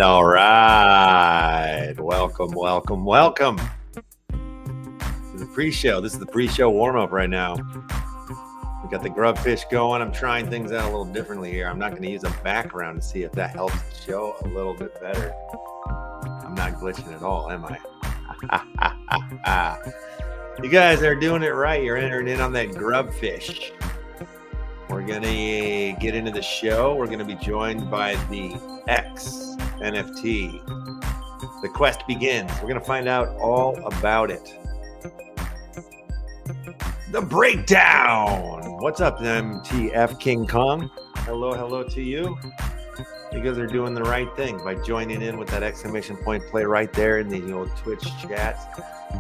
All right. Welcome to the pre-show. This is the pre-show warm-up right now. We got the grubfish going. I'm trying things out a little differently here. I'm not going to use a background to see if that helps the show a little bit better. I'm not glitching at all, am I? You guys are doing it right. You're entering in on that grubfish. We're going to get into the show. We're going to be joined by the X NFT. The quest begins. We're going to find out all about it. The breakdown. What's up, MTF King Kong? Hello to you. You guys are doing the right thing by joining in with that exclamation point play right there in the old Twitch chat.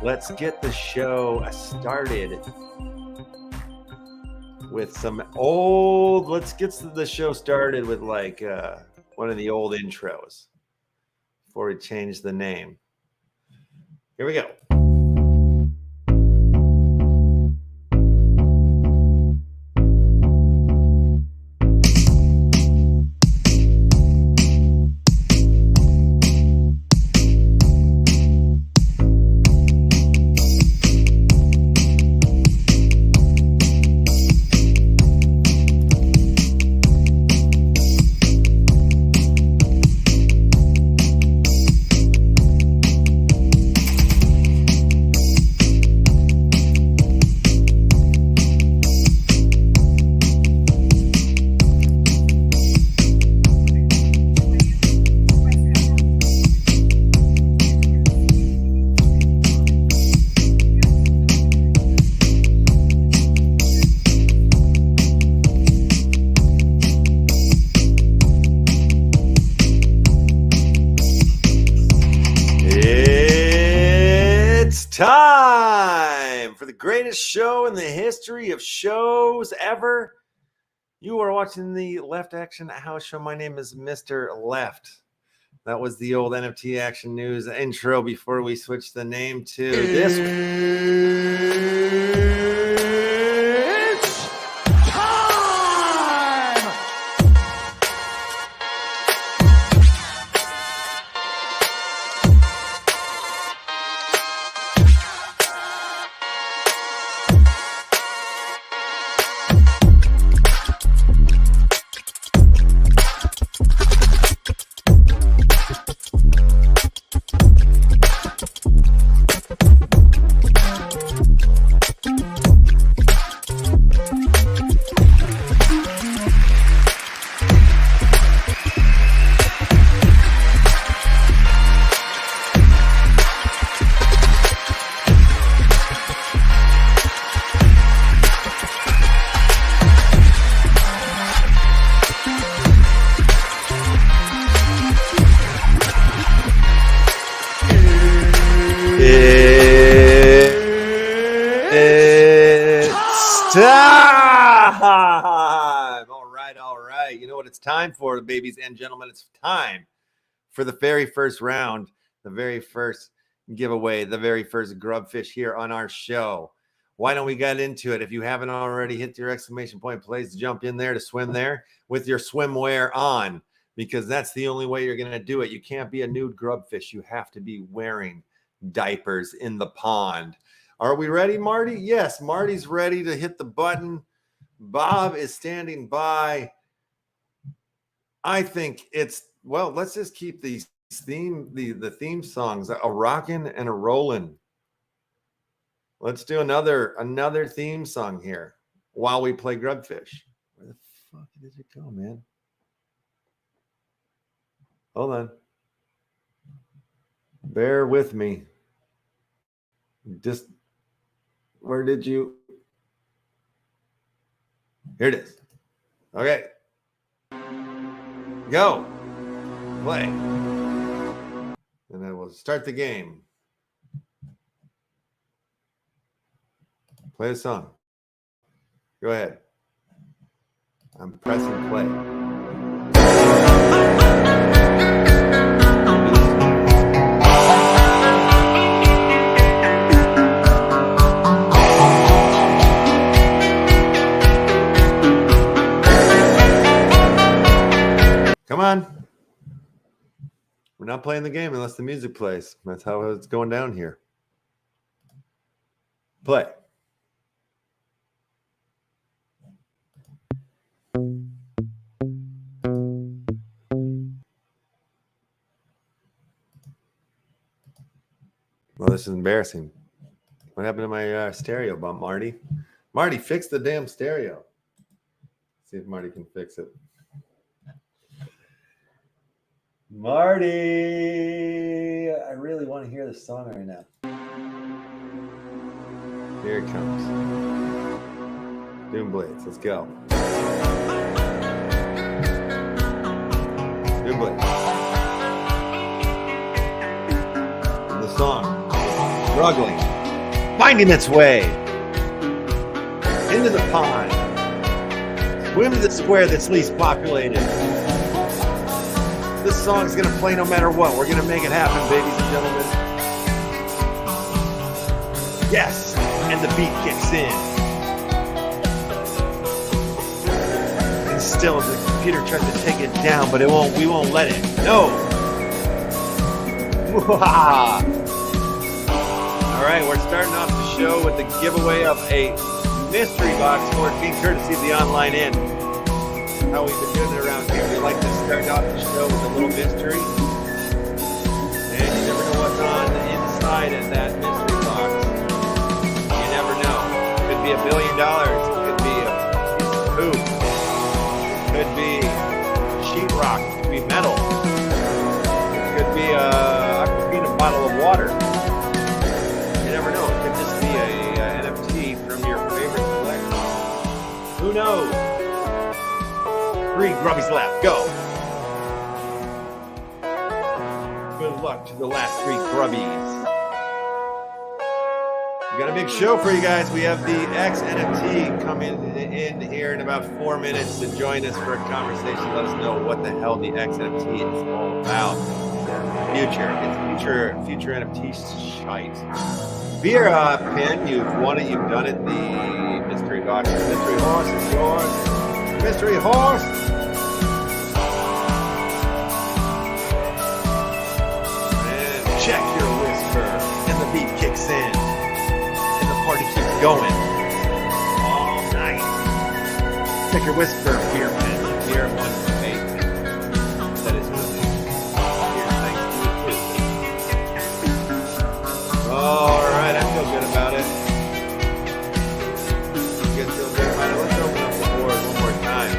Let's get the show started with some old, let's get the show started with like one of the old intros before we change the name. Here we go. Time for the greatest show in the history of shows ever. You are watching the Left Action House Show. My name is Mr. Left. That was the old NFT Action News intro before we switch the name to this. It's time! It's time! time. All right, all right. You know what it's time for, ladies and gentlemen? It's time for the very first round, the very first giveaway, the very first grubfish here on our show. Why don't we get into it? If you haven't already, hit your exclamation point, please jump in there to swim there with your swimwear on, because that's the only way you're going to do it. You can't be a nude grubfish. You have to be wearing diapers in the pond. Are we ready, Marty? Yes, Marty's ready to hit the button. Bob is standing by. I think it's, well, let's just keep the theme songs a rockin' and a rollin'. Let's do another theme song here while we play grubfish. Where the fuck did it go, man? Hold on. Bear with me. Just, where did you? Here it is. Okay. Go. Play. And then we'll start the game. Play a song. Go ahead. I'm pressing play. Come on. We're not playing the game unless the music plays. That's how it's going down here. Play. Well, this is embarrassing. What happened to my stereo bump, Marty? Marty, fix the damn stereo. See if Marty can fix it. Marty, I really want to hear this song right now. Here it comes. Doom Blades, let's go. Doom Blades. And the song, struggling, finding its way into the pond. Swim to the square that's least populated. This song's gonna play no matter what. We're gonna make it happen, ladies and gentlemen. Yes, and the beat kicks in. And still, the computer tries to take it down, but it won't. We won't let it. No. All right, we're starting off the show with the giveaway of a mystery box for being courtesy of the online in. How we've been doing it around here. We like to start off the show with a little mystery. And you never know what's on the inside of that mystery box. You never know. Could be $1 billion. Could be a piece of food. Could be sheetrock. Could be metal. Could be a bottle of water. You never know. It could just be a NFT from your favorite collection. Who knows? 3 grubbies left. Go. Good luck to the last 3 grubbies. We got a big show for you guys. We have the X NFT coming in here in about 4 minutes to join us for a conversation. Let us know what the hell the X NFT is all about. Future. It's future NFT shite. Beer pin. You've won it. You've done it. The mystery box. The mystery horse is yours. Mystery horse. And check your whisper. And the beat kicks in. And the party keeps going. All night. Check your whisper, beer pen. Beer 1 from 8. That is good. Beer, thanks to you. All right, I feel good about it. You guys feel good about it? Let's open up the board one more time.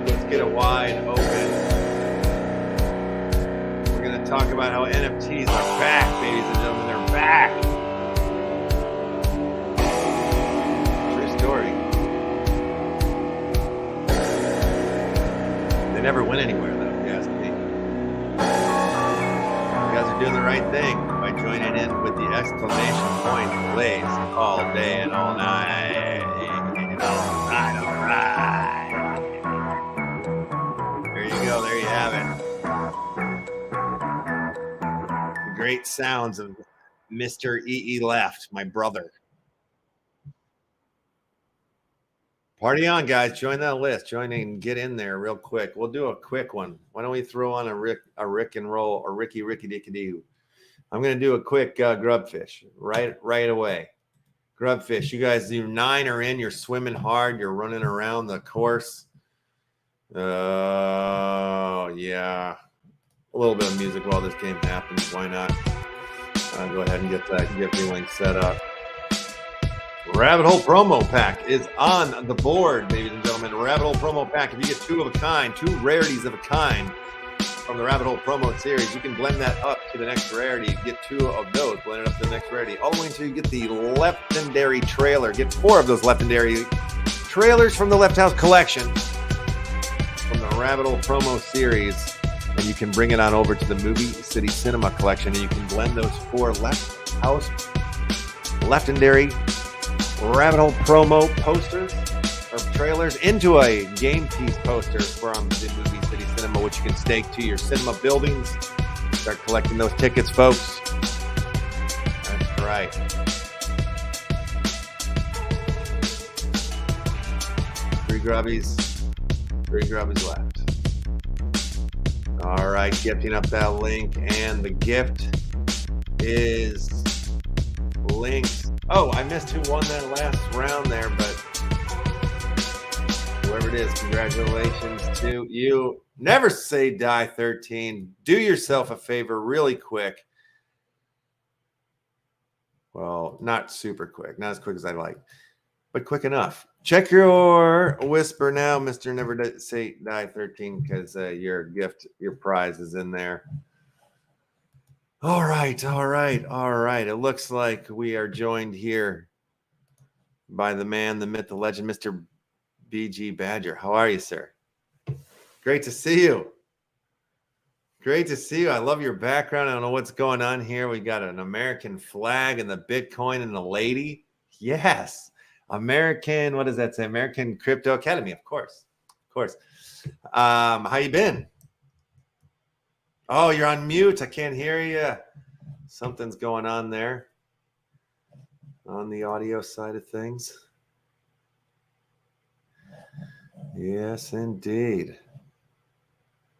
Let's get it wide open. We're going to talk about how NFTs are back, ladies and gentlemen. They're back. True story. They never went anywhere, though, if you ask me. You guys are doing the right thing by joining in with the exclamation point plays all day and all night. All great sounds of Mr. E.E.Left, my brother. Party on, guys. Join that list. Join in. Get in there real quick. We'll do a quick one. Why don't we throw on a Rick and roll, or Ricky Dicky Doo. I'm going to do a quick grubfish right away. Grubfish. You guys, you 9 are in. You're swimming hard. You're running around the course. Oh, yeah. A little bit of music while this game happens. Why not? I'll go ahead and get that Giphy link set up. Rabbit Hole promo pack is on the board, ladies and gentlemen. Rabbit Hole promo pack. If you get 2 of a kind, 2 rarities of a kind from the Rabbit Hole promo series, you can blend that up to the next rarity. Get 2 of those, blend it up to the next rarity, all the way until you get the legendary trailer. Get 4 of those legendary trailers from the Left House collection from the Rabbit Hole promo series. And you can bring it on over to the Movie City Cinema collection, and you can blend those 4 Left House legendary Rabbit Hole promo posters or trailers into a game piece poster from the Movie City Cinema, which you can stake to your cinema buildings. Start collecting those tickets, folks. That's right. Three grubbies left. All right, gifting up that link, and the gift is linked. Oh, I missed who won that last round there, but whoever it is, congratulations to you. Never say die 13. Do yourself a favor really quick. Well, not super quick, not as quick as I like, but quick enough. Check your whisper now, Mr. Never Say Die 13, because your gift, your prize is in there. All right. It looks like we are joined here by the man, the myth, the legend, Mr. BG Badger. How are you, sir? Great to see you. I love your background. I don't know what's going on here. We got an American flag and the Bitcoin and the lady. Yes. American, what does that say? American Crypto Academy, of course. How you been? Oh, you're on mute. I can't hear you. Something's going on there on the audio side of things. Yes, indeed.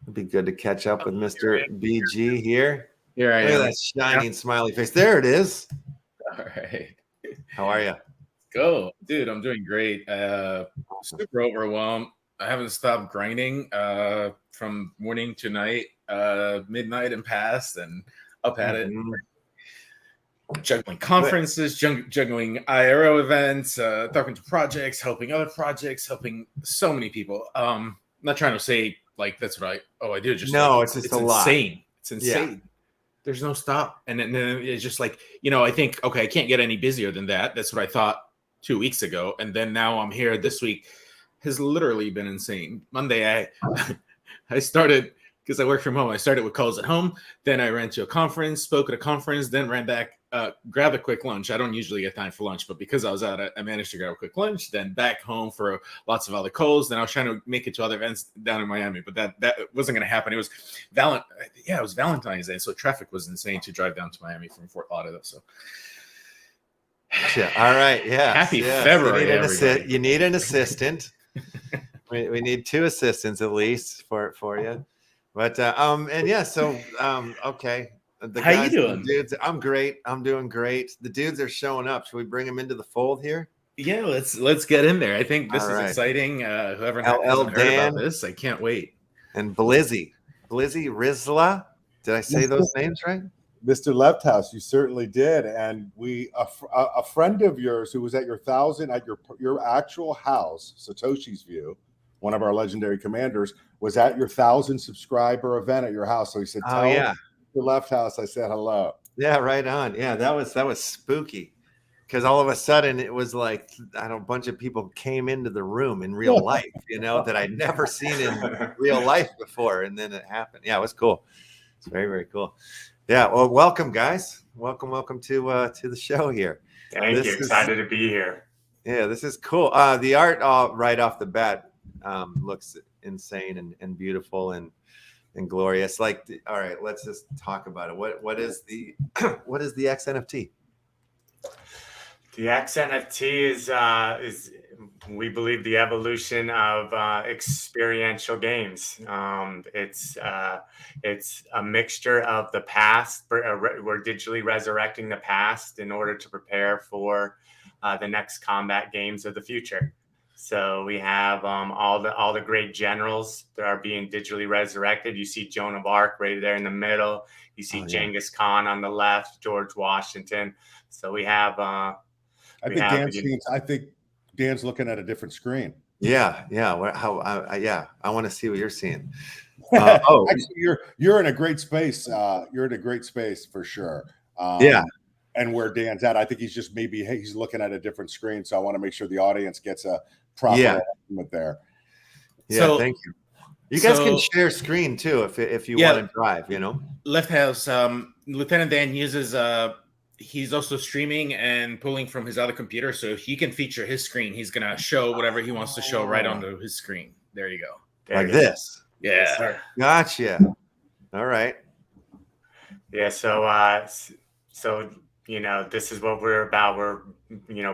It'd be good to catch up with Mr. BG here. Here I am. Look at that shining smiley face. There it is. All right. How are you? Go. Dude, I'm doing great. Super overwhelmed. I haven't stopped grinding from morning to night, midnight and past, and up at it. Juggling conferences, juggling IRO events, talking to projects, helping other projects, helping so many people. Not trying to say like that's what I do. Just no, like, it's just it's a insane. lot. It's insane. Yeah. There's no stop. And then it's just like, I think, okay, I can't get any busier than that. That's what I thought 2 weeks ago. And then now I'm here. This week has literally been insane. Monday, I started, because I work from home, I started with calls at home. Then I ran to a conference, spoke at a conference, then ran back, grabbed a quick lunch. I don't usually get time for lunch, but because I was out, I managed to grab a quick lunch, then back home for lots of other calls. Then I was trying to make it to other events down in Miami, but that wasn't going to happen. It was it was Valentine's Day, so traffic was insane to drive down to Miami from Fort Lauderdale. So yeah, all right, yeah. Happy February, you need an assistant. we need 2 assistants at least for you. But and yeah, so okay. How you doing? Dudes, I'm great. I'm doing great. The dudes are showing up. Should we bring them into the fold here? Yeah, let's get in there. I think this is exciting. Whoever hasn't heard about this, I can't wait. And Blizzy Rizla. Did I say those names right? Mr. Left House, you certainly did. And a friend of yours who was at your 1,000 at your actual house, Satoshi's View, one of our legendary commanders, was at your 1,000 subscriber event at your house. So he said, "Tell the Left House I said hello." Yeah, right on. Yeah, that was spooky, because all of a sudden it was like a bunch of people came into the room in real life, that I'd never seen in real life before, and then it happened. Yeah, it was cool. It's very, very cool. Yeah, well, welcome, guys. Welcome to the show here. Thank you. Excited to be here. Yeah, this is cool. The art right off the bat looks insane and beautiful, and and glorious. Like, all right, let's just talk about it. What is the what is the X NFT? The XNFT is we believe the evolution of experiential games. It's a mixture of the past. We're digitally resurrecting the past in order to prepare for the next combat games of the future. So we have all the great generals that are being digitally resurrected. You see Joan of Arc right there in the middle. You see Genghis Khan on the left, George Washington. So we have. I think Dan's looking at a different screen. Yeah. I want to see what you're seeing. Actually, you're in a great space. You're in a great space for sure. And where Dan's at, I think he's just he's looking at a different screen. So I want to make sure the audience gets a proper estimate there. Yeah, so, thank you. You guys can share screen too if you want to drive. You know, Left House. Lieutenant Dan uses he's also streaming and pulling from his other computer, so he can feature his screen. He's gonna show whatever he wants to show right onto his screen. There you go. Like this. Yeah. Yes, gotcha. All right. Yeah. So you know, this is what we're about. We're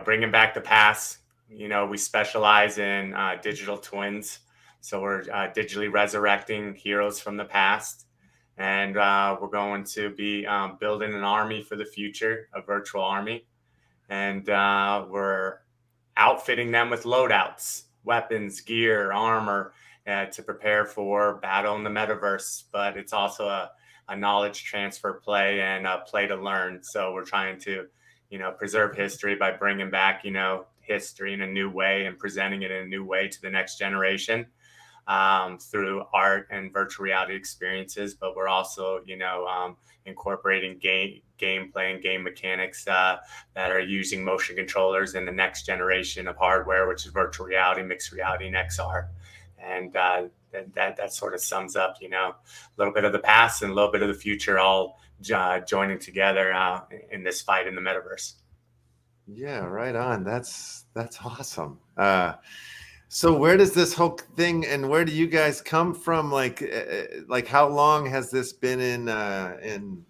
bringing back the past. You know, we specialize in digital twins, so we're digitally resurrecting heroes from the past. And we're going to be building an army for the future, a virtual army. And we're outfitting them with loadouts, weapons, gear, armor to prepare for battle in the metaverse. But it's also a knowledge transfer play and a play to learn. So we're trying to, preserve history by bringing back, history in a new way and presenting it in a new way to the next generation. Through art and virtual reality experiences, but we're also, incorporating gameplay and game mechanics that are using motion controllers in the next generation of hardware, which is virtual reality, mixed reality, and XR. And that sort of sums up, a little bit of the past and a little bit of the future, all joining together in this fight in the metaverse. Yeah, right on. That's awesome. So where does this whole thing, and where do you guys come from? Like how long has this been in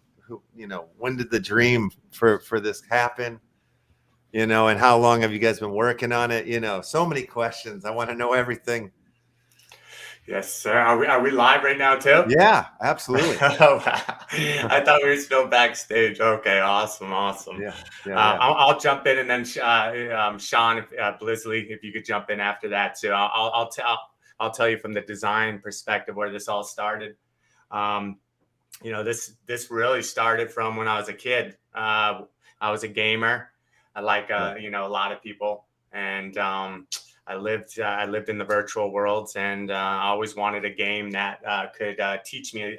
when did the dream for this happen? And how long have you guys been working on it? So many questions. I want to know everything. Yes, sir. Are we live right now too? Yeah, absolutely. Oh, wow. I thought we were still backstage. Okay, awesome. Yeah. I'll jump in, and then Sean Blizzley, if you could jump in after that too. I'll tell you from the design perspective where this all started. This really started from when I was a kid. I was a gamer, like a lot of people, and I lived in the virtual worlds, and I always wanted a game that could teach me,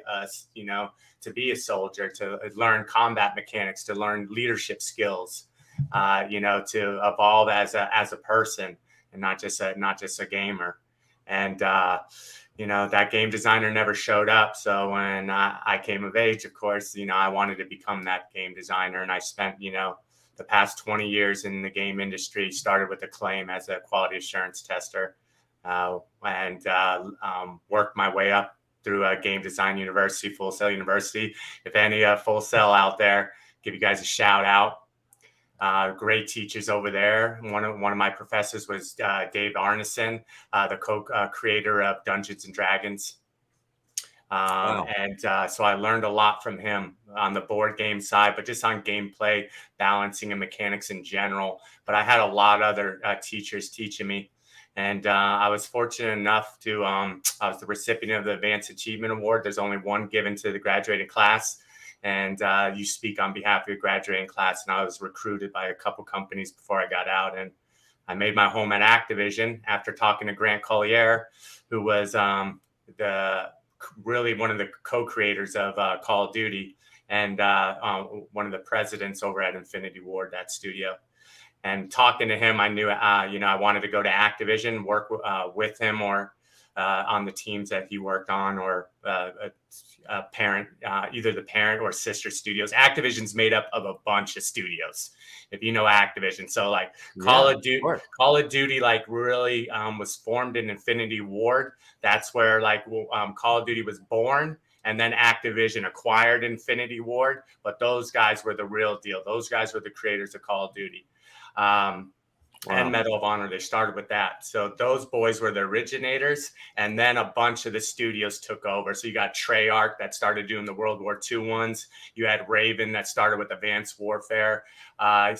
to be a soldier, to learn combat mechanics, to learn leadership skills, to evolve as a person and not just a gamer. And that game designer never showed up. So when I came of age, of course, I wanted to become that game designer, and I spent the past 20 years in the game industry. Started with Acclaim as a quality assurance tester, and worked my way up through a game design university, Full Sail University. If any Full Sail out there, give you guys a shout out. Great teachers over there. One of my professors was Dave Arneson, the co-creator of Dungeons and Dragons. Wow. And so I learned a lot from him on the board game side, but just on gameplay, balancing, and mechanics in general. But I had a lot of other teachers teaching me. And I was fortunate enough to, I was the recipient of the Advanced Achievement Award. There's only one given to the graduating class. And you speak on behalf of your graduating class. And I was recruited by a couple companies before I got out. And I made my home at Activision after talking to Grant Collier, who was really one of the co-creators of Call of Duty, and one of the presidents over at Infinity Ward, that studio. And talking to him, I knew, I wanted to go to Activision, work with him, or on the teams that he worked on, or a parent, either the parent or sister studios. Activision's made up of a bunch of studios, if you know Activision. So like Call of Duty like really was formed in Infinity Ward. That's where like Call of Duty was born. And then Activision acquired Infinity Ward, but those guys were the real deal. Those guys were the creators of Call of Duty. And Medal of Honor, they started with that. So those boys were the originators, and then a bunch of the studios took over. So you got Treyarch that started doing the World War II ones. You had Raven that started with Advanced Warfare. Black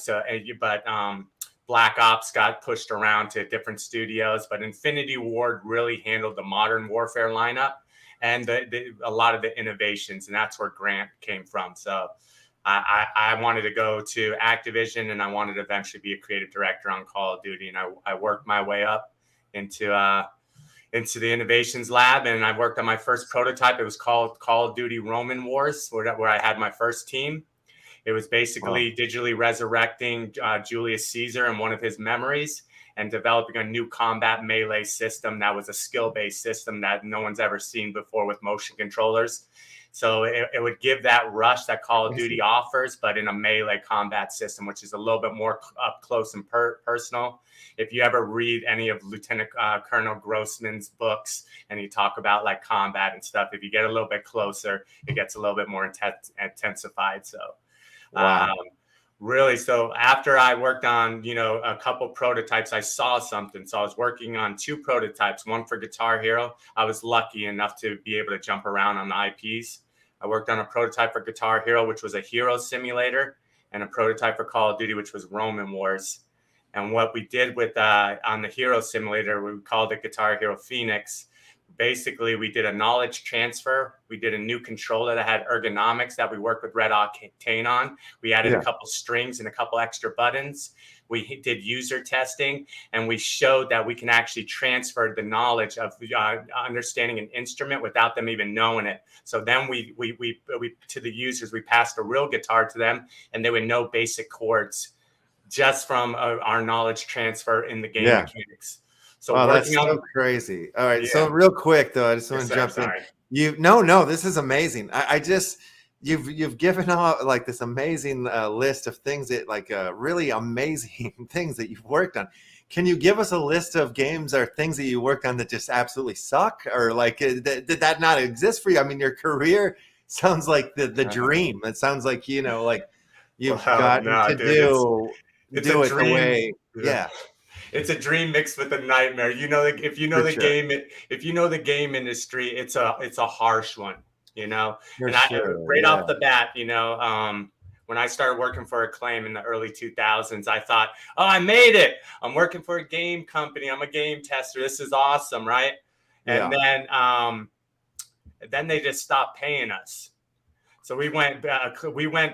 Ops got pushed around to different studios, but Infinity Ward really handled the Modern Warfare lineup and a lot of the innovations, and that's where Grant came from. So I wanted to go to Activision, and I wanted to eventually be a creative director on Call of Duty. And I worked my way up into the innovations lab, and I worked on my first prototype. It was called Call of Duty Roman Wars, where I had my first team. It was basically digitally resurrecting Julius Caesar and one of his memories, and developing a new combat melee system that was a skill-based system that no one's ever seen before with motion controllers. So it would give that rush that Call of Duty offers, but in a melee combat system, which is a little bit more up close and personal. If you ever read any of Lieutenant Colonel Grossman's books, and you talk about like combat and stuff, if you get a little bit closer, it gets a little bit more intensified. So really, so after I worked on, a couple prototypes, I saw something. So I was working on 2 prototypes, one for Guitar Hero. I was lucky enough to be able to jump around on the IPs. I worked on a prototype for Guitar Hero, which was a hero simulator, and a prototype for Call of Duty, which was Roman Wars. And what we did with on the hero simulator, we called it Guitar Hero Phoenix. Basically, we did a knowledge transfer. We did a new controller that had ergonomics that we worked with Red Octane on. We added a couple strings and a couple extra buttons. We did user testing, and we showed that we can actually transfer the knowledge of understanding an instrument without them even knowing it. So then we to the users, we passed a real guitar to them, and they would know basic chords just from our knowledge transfer in the game mechanics. So that's so crazy. All right. So real quick though, I just want to jump in. No, this is amazing. I just, you've given out like this amazing list of things that like really amazing things that you've worked on. Can you give us a list of games or things that you worked on that just absolutely suck, or like did that not exist for you? I mean, your career sounds like the dream. It sounds like, like you've gotten to do it the way. Yeah. It's a dream mixed with a nightmare. If you know the game industry, it's a harsh one, off the bat, when I started working for Acclaim in the early 2000s, I thought, oh, I made it. I'm working for a game company. I'm a game tester. This is awesome, right? And then they just stopped paying us. So we went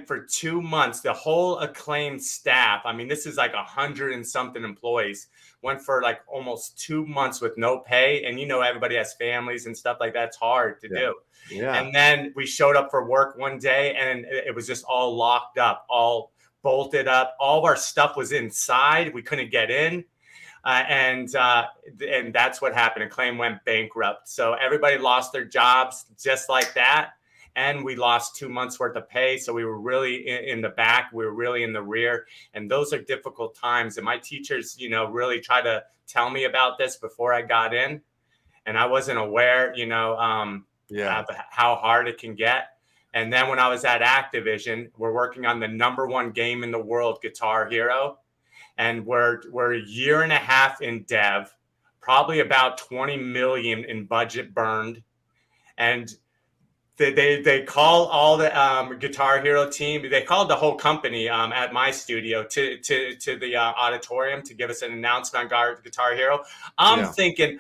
for 2 months, the whole Acclaim staff. I mean, this is like 100 and something employees, went for like almost 2 months with no pay. And everybody has families and stuff like that. It's hard to do. Yeah. And then we showed up for work one day, and it was just all locked up, all bolted up. All of our stuff was inside. We couldn't get in. And that's what happened. Acclaim went bankrupt. So everybody lost their jobs just like that. And we lost 2 months worth of pay. So we were really in the back. We were really in the rear. And those are difficult times. And my teachers, really tried to tell me about this before I got in. And I wasn't aware, of how hard it can get. And then when I was at Activision, we're working on the #1 game in the world, Guitar Hero. And we're a year and a half in dev, probably about 20 million in budget burned. And they call all the Guitar Hero team. They called the whole company at my studio to the auditorium to give us an announcement on Guitar Hero. I'm thinking,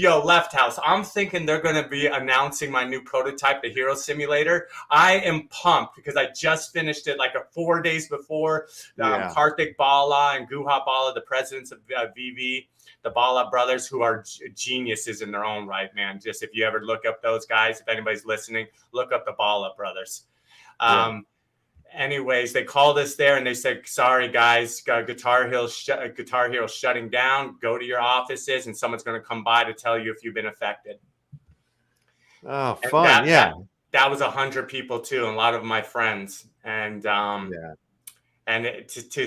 Left House, I'm thinking they're going to be announcing my new prototype, the Hero Simulator. I am pumped because I just finished it like 4 days before. Karthik Bala and Guha Bala, the presidents of VV, the Bala brothers, who are geniuses in their own right, man. Just if you ever look up those guys, if anybody's listening, look up the Bala brothers. anyways, they called us there and they said, sorry guys, Guitar Hero's shutting down. Go to your offices and someone's going to come by to tell you if you've been affected. Oh, fun. That was 100 people too, and a lot of my friends. And to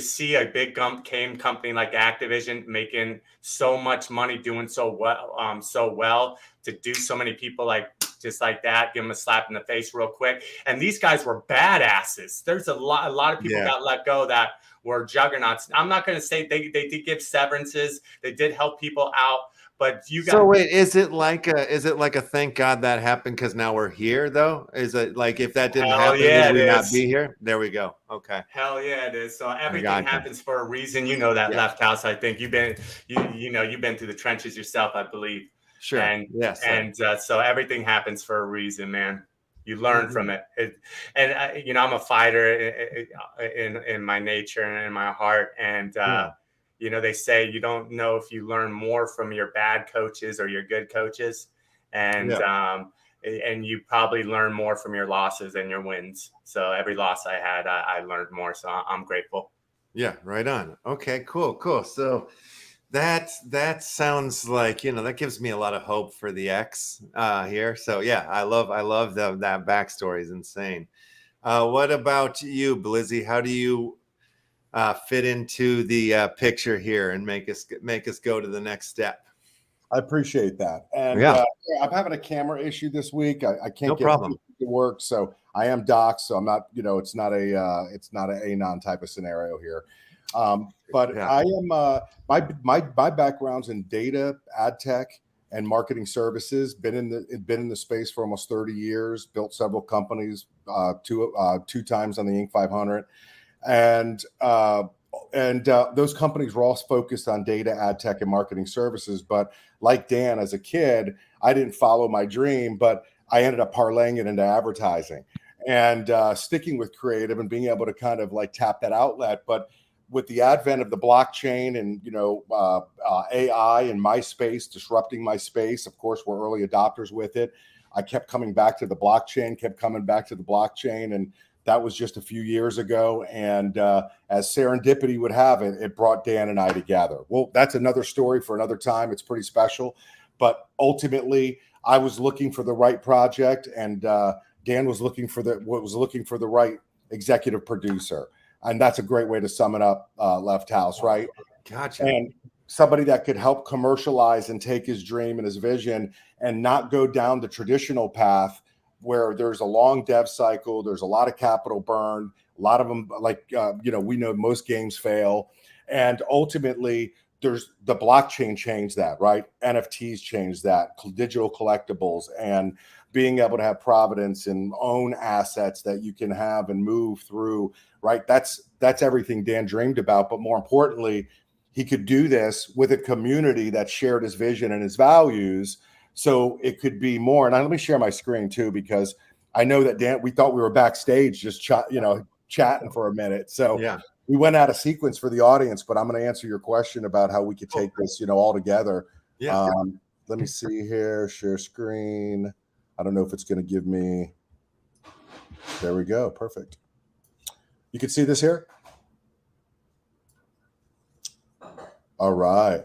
see a big game company like Activision making so much money, doing so well, to do so many people just like that, give them a slap in the face real quick. And these guys were badasses. There's a lot of people got let go that were juggernauts. I'm not going to say they did give severances. They did help people out. But you guys. So wait, is it like a thank God that happened because now we're here though? Is it like if that didn't happen, would we not be here? There we go. Okay. Hell yeah, it is. So everything happens for a reason. You know that, Left House. I think you've been through the trenches yourself, I believe. Sure. And so everything happens for a reason, man. You learn from it. I'm a fighter in my nature and in my heart, and. They say you don't know if you learn more from your bad coaches or your good coaches. And you probably learn more from your losses than your wins. So every loss I had, I learned more. So I'm grateful. Yeah, right on. Okay, cool. So that sounds like, that gives me a lot of hope for the X here. So yeah, I love that backstory is insane. What about you, Blizzy? How do you fit into the picture here and make us go to the next step? I appreciate that. And I'm having a camera issue this week. I can't get it to work, so I am doxxed. So I'm not, it's not an anon type of scenario here. But I am my background's in data, ad tech, and marketing services. Been in the space for almost 30 years. Built several companies, two times on the Inc. 500. And those companies were all focused on data, ad tech, and marketing services. But like Dan, as a kid, I didn't follow my dream, but I ended up parlaying it into advertising and sticking with creative and being able to kind of tap that outlet. But with the advent of the blockchain and AI and my space disrupting my space, of course, we're early adopters with it. I kept coming back to the blockchain, and that was just a few years ago. And as serendipity would have it, it brought Dan and I together. Well, that's another story for another time. It's pretty special. But ultimately, I was looking for the right project, and Dan was looking for the right executive producer. And that's a great way to sum it up, Left House, right? Gotcha. And somebody that could help commercialize and take his dream and his vision and not go down the traditional path where there's a long dev cycle, there's a lot of capital burn, a lot of them, we know most games fail. And ultimately, there's the blockchain changed that, right? NFTs changed that, digital collectibles, and being able to have provenance and own assets that you can have and move through, right? That's everything Dan dreamed about. But more importantly, he could do this with a community that shared his vision and his values. So it could be more. And let me share my screen too, because I know that Dan, we thought we were backstage just chatting for a minute. So we went out of sequence for the audience, but I'm going to answer your question about how we could take this, all together. Let me see here, share screen. I don't know if it's going to give me. There we go. Perfect. You can see this here. All right.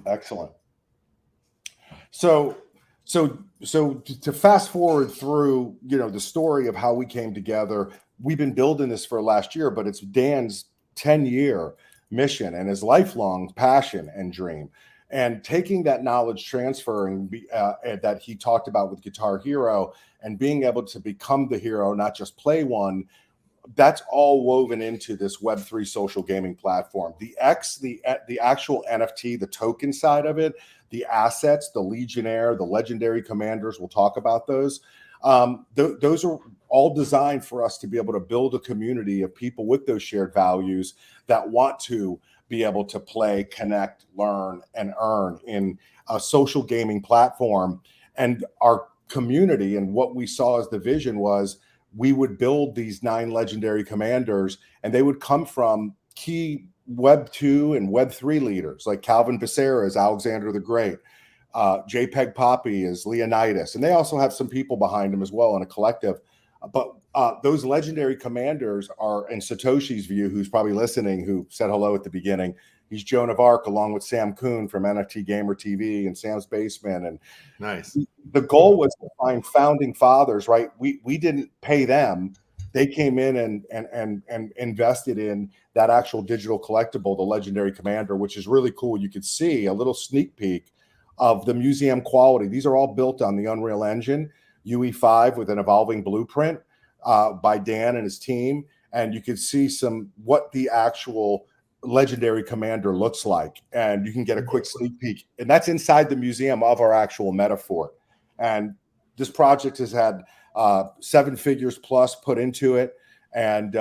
Excellent. So to fast forward through, the story of how we came together, we've been building this for last year, but it's Dan's 10-year mission and his lifelong passion and dream. And taking that knowledge transfer and that he talked about with Guitar Hero and being able to become the hero, not just play one, that's all woven into this Web3 social gaming platform. The actual NFT, the token side of it, the assets, the Legionnaire, the legendary commanders, we'll talk about those. Those are all designed for us to be able to build a community of people with those shared values that want to be able to play, connect, learn, and earn in a social gaming platform. And our community and what we saw as the vision was we would build these 9 legendary commanders, and they would come from key Web 2 and Web 3 leaders like Calvin Becerra as Alexander the Great, JPEG Poppy as Leonidas, and they also have some people behind them as well in a collective. But those legendary commanders are, in Satoshi's view, who's probably listening, who said hello at the beginning. He's Joan of Arc, along with Sam Kuhn from NFT Gamer TV and Sam's Basement. And Nice. the goal was to find founding fathers, right? We didn't pay them. They came in and invested in that actual digital collectible, the legendary commander, which is really cool. You could see a little sneak peek of the museum quality. These are all built on the Unreal Engine, UE5 with an evolving blueprint by Dan and his team. And you could see what the actual legendary commander looks like, and you can get a quick sneak peek, and that's inside the museum of our actual metaphor. And this project has had 7 figures plus put into it, and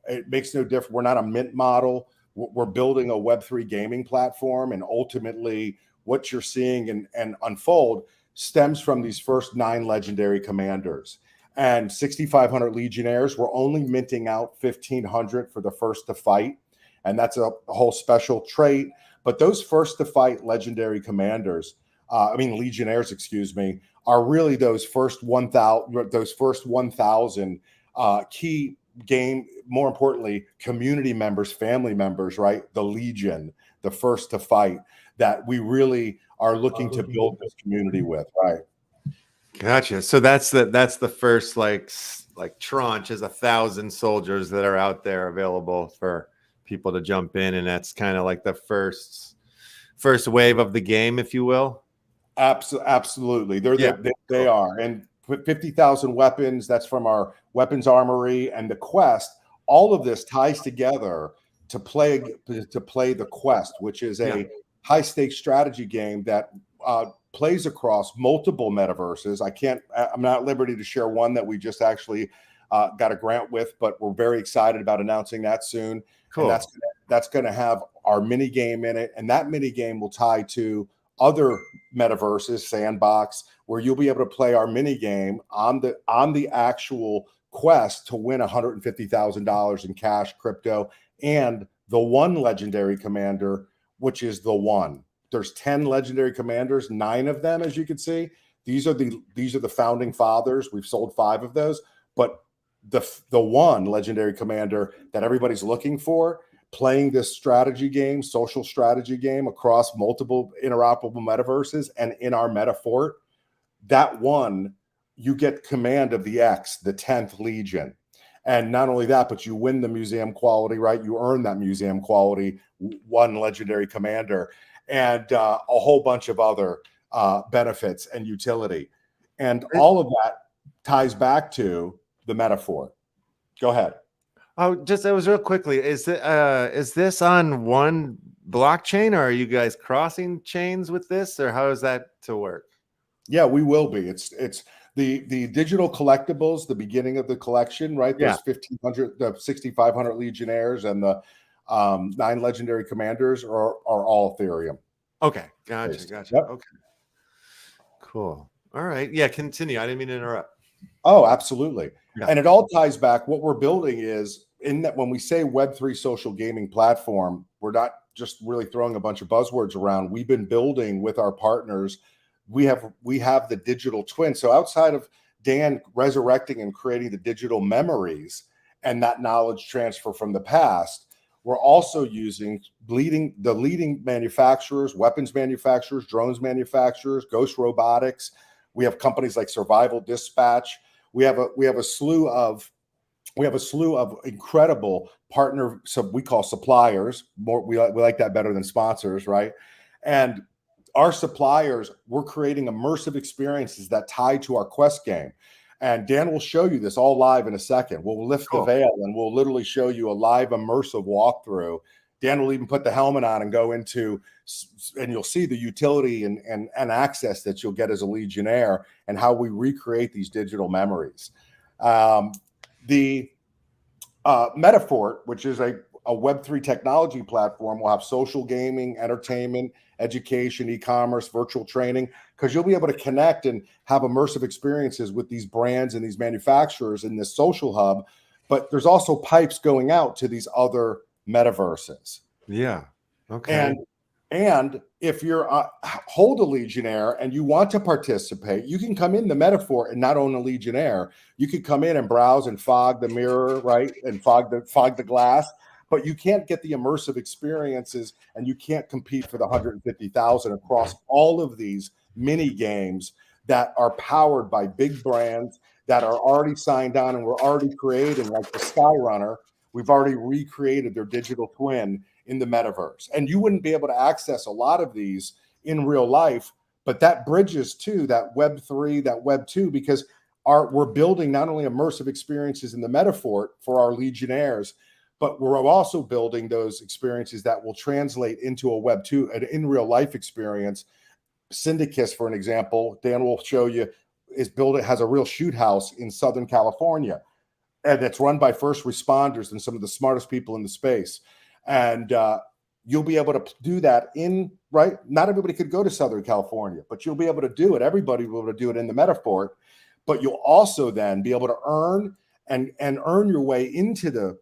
it makes no difference. We're not a mint model. We're building a Web3 gaming platform, and ultimately what you're seeing and unfold stems from these first 9 legendary commanders and 6,500 legionnaires. We're only minting out 1,500 for the first to fight, and that's a whole special trait. But those first to fight legendary commanders, legionnaires, excuse me, are really those first 1,000 key game, more importantly, community members, family members, right? The Legion, the first to fight, that we really are looking to build this community with, right? Gotcha. So that's the first like tranche is 1,000 soldiers that are out there available for people to jump in, and that's kind of like the first wave of the game, if you will. Absolutely, they are, and 50,000 weapons. That's from our weapons armory and the quest. All of this ties together to play the quest, which is a high stakes strategy game that plays across multiple metaverses. I'm not at liberty to share one that we just actually got a grant with, but we're very excited about announcing that soon. Cool. And that's going to have our mini game in it, and that mini game will tie to other metaverses, Sandbox, where you'll be able to play our mini game on the actual quest to win $150,000 in cash, crypto, and the one legendary commander, which is the one. There's 10 legendary commanders, 9 of them, as you can see. These are the founding fathers. We've sold 5 of those, but the one legendary commander that everybody's looking for, playing this strategy game, social strategy game across multiple interoperable metaverses and in our metaphor, that one, you get command of the X, the 10th Legion. And not only that, but you win the museum quality, right? You earn that museum quality, one legendary commander, and a whole bunch of other benefits and utility. And all of that ties back to the metaphor. Go ahead. Oh, it was real quickly. Is this on one blockchain, or are you guys crossing chains with this, or how is that to work? Yeah, we will be. It's the digital collectibles, the beginning of the collection, right? Those 1,500, the 6,500 legionnaires and the 9 legendary commanders are all Ethereum. Okay, gotcha. Yep. Okay, cool. All right, yeah, continue. I didn't mean to interrupt. Oh, absolutely. Yeah. And it all ties back. What we're building is, in that when we say Web3 social gaming platform, we're not just really throwing a bunch of buzzwords around. We've been building with our partners. We have the digital twin. So outside of Dan resurrecting and creating the digital memories and that knowledge transfer from the past, we're also using the leading manufacturers, weapons manufacturers, drones manufacturers, Ghost Robotics. We have companies like Survival Dispatch. We have a slew of incredible partner, so we call suppliers. We like that better than sponsors, right? And our suppliers, we're creating immersive experiences that tie to our quest game. And Dan will show you this all live in a second. We'll lift the veil and we'll literally show you a live immersive walkthrough. Dan will even put the helmet on and go into, and you'll see the utility and access that you'll get as a Legionnaire and how we recreate these digital memories. The Metafort, which is a Web3 technology platform, will have social gaming, entertainment, education, e-commerce, virtual training, because you'll be able to connect and have immersive experiences with these brands and these manufacturers in this social hub. But there's also pipes going out to these other metaverses. Yeah. Okay. And And if you're hold a Legionnaire and you want to participate, you can come in the Metaphor and not own a Legionnaire. You could come in and browse and fog the mirror, right? And fog the glass, but you can't get the immersive experiences, and you can't compete for the 150,000 across all of these mini games that are powered by big brands that are already signed on, and we're already creating, like the Skyrunner. We've already recreated their digital twin in the metaverse, and you wouldn't be able to access a lot of these in real life, but that bridges to that Web3, that Web2, because we're building not only immersive experiences in the Metaphor for our Legionnaires, but we're also building those experiences that will translate into a Web2, an in real life experience. Syndicus, for an example, Dan will show you, has a real shoot house in Southern California, and it's run by first responders and some of the smartest people in the space. And you'll be able to do that not everybody could go to Southern California, but you'll be able to do it. Everybody will be able to do it in the Metaphor, but you'll also then be able to earn your way into the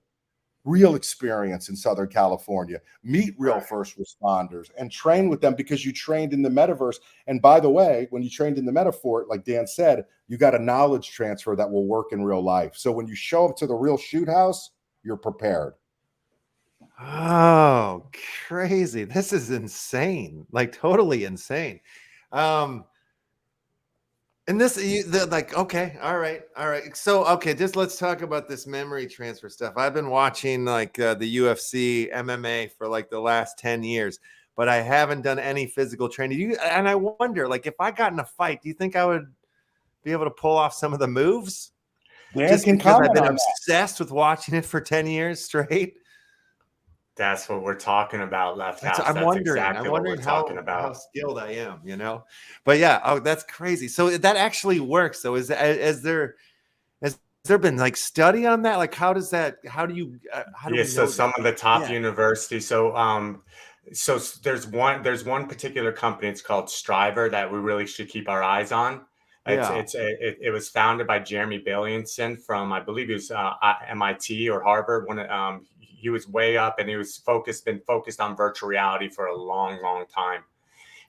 real experience in Southern California, meet real first responders and train with them because you trained in the metaverse. And by the way, when you trained in the Metaphor, like Dan said, you got a knowledge transfer that will work in real life. So when you show up to the real shoot house, you're prepared. Oh, crazy. This is insane. Like totally insane. And this, like, okay, all right. So, okay, just let's talk about this memory transfer stuff. I've been watching like the UFC, MMA for like the last 10 years, but I haven't done any physical training. And I wonder, like, if I got in a fight, do you think I would be able to pull off some of the moves? Dan Just can because I've comment been on obsessed with watching it for 10 years straight. That's what we're talking about, Left House. I'm wondering how skilled I am, you know? But yeah, oh, that's crazy. So that actually works. So has there been like study on that? Like, how do you, so some of the top universities. So there's one particular company. It's called Striver that we really should keep our eyes on. It was founded by Jeremy Bailenson from, I believe it was MIT or Harvard. He was way up, and he was been focused on virtual reality for a long, long time.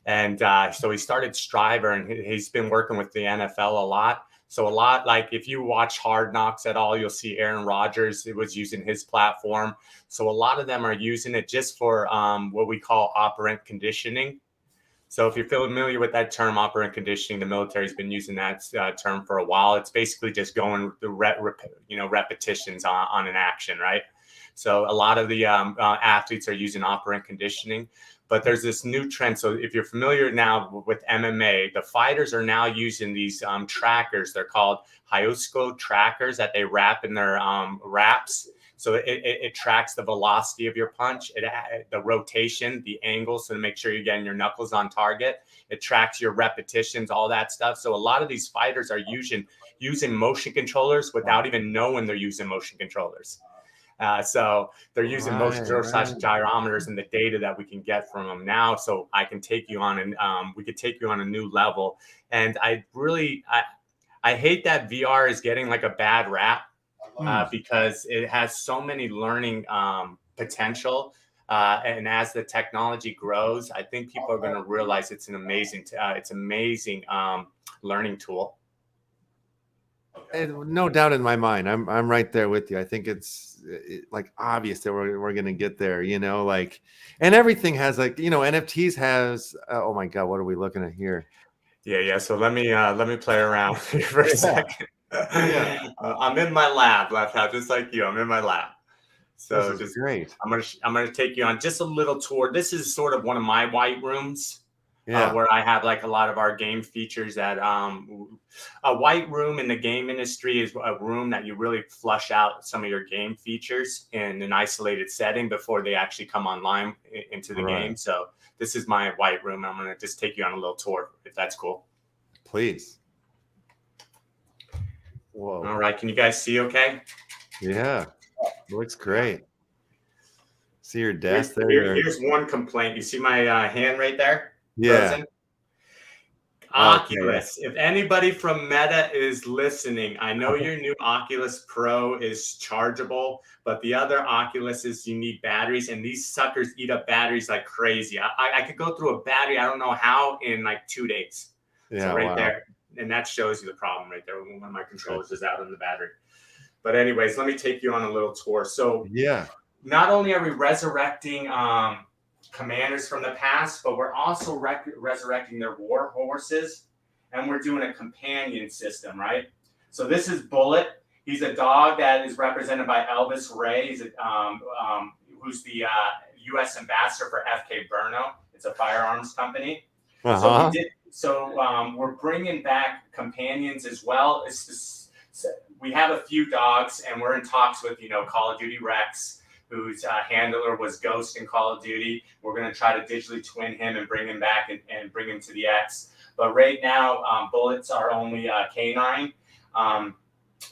And so he started Striver, and he's been working with the NFL a lot. So a lot, like if you watch Hard Knocks at all, you'll see Aaron Rodgers was using his platform. So a lot of them are using it just for what we call operant conditioning. So if you're familiar with that term, operant conditioning, the military's been using that term for a while. It's basically just going the repetitions on an action, right? So a lot of the athletes are using operant conditioning, but there's this new trend. So if you're familiar now with MMA, the fighters are now using these trackers. They're called Hyosco trackers that they wrap in their wraps. So it tracks the velocity of your punch, the rotation, the angle, so to make sure you're getting your knuckles on target. It tracks your repetitions, all that stuff. So a lot of these fighters are using motion controllers without even knowing they're using motion controllers. So they're using motion controllers / gyrometers and the data that we can get from them now. So I can take you on, and we could take you on a new level. And I hate that VR is getting like a bad rap because it has so many learning potential. And as the technology grows, I think people are going to realize it's an amazing learning tool. And no doubt in my mind, I'm right there with you. I think it's like obvious that we're gonna get there, you know, like, and everything has like, you know, NFTs has. Oh my God, what are we looking at here? Yeah. So let me play around for a second. I'm in my lab, Left House, just like you. I'm in my lab. So this is great. I'm gonna take you on just a little tour. This is sort of one of my white rooms. Where I have like a lot of our game features that a white room in the game industry is a room that you really flush out some of your game features in an isolated setting before they actually come online into the game. So this is my white room. I'm going to just take you on a little tour if that's cool. Please. Whoa. All right. Can you guys see okay? Yeah. Looks great. See your desk there. Here's one complaint. You see my hand right there? Yeah. Oculus. If anybody from Meta is listening, I know your new Oculus Pro is chargeable, but the other Oculuses, you need batteries, and these suckers eat up batteries like crazy. I could go through a battery, I don't know how, in like 2 days. Yeah, so right there. And that shows you the problem right there when one of my controllers is out on the battery. But anyways, let me take you on a little tour. So yeah, not only are we resurrecting commanders from the past, but we're also resurrecting their war horses, and we're doing a companion system, right? So this is Bullet. He's a dog that is represented by Elvis Ray. He's who's the U.S. ambassador for FK Burno. It's a firearms company. So we're bringing back companions as well. We have a few dogs, and we're in talks with Call of Duty Rex, whose handler was Ghost in Call of Duty. We're going to try to digitally twin him and bring him back and bring him to the X. But right now, Bullets are only canine.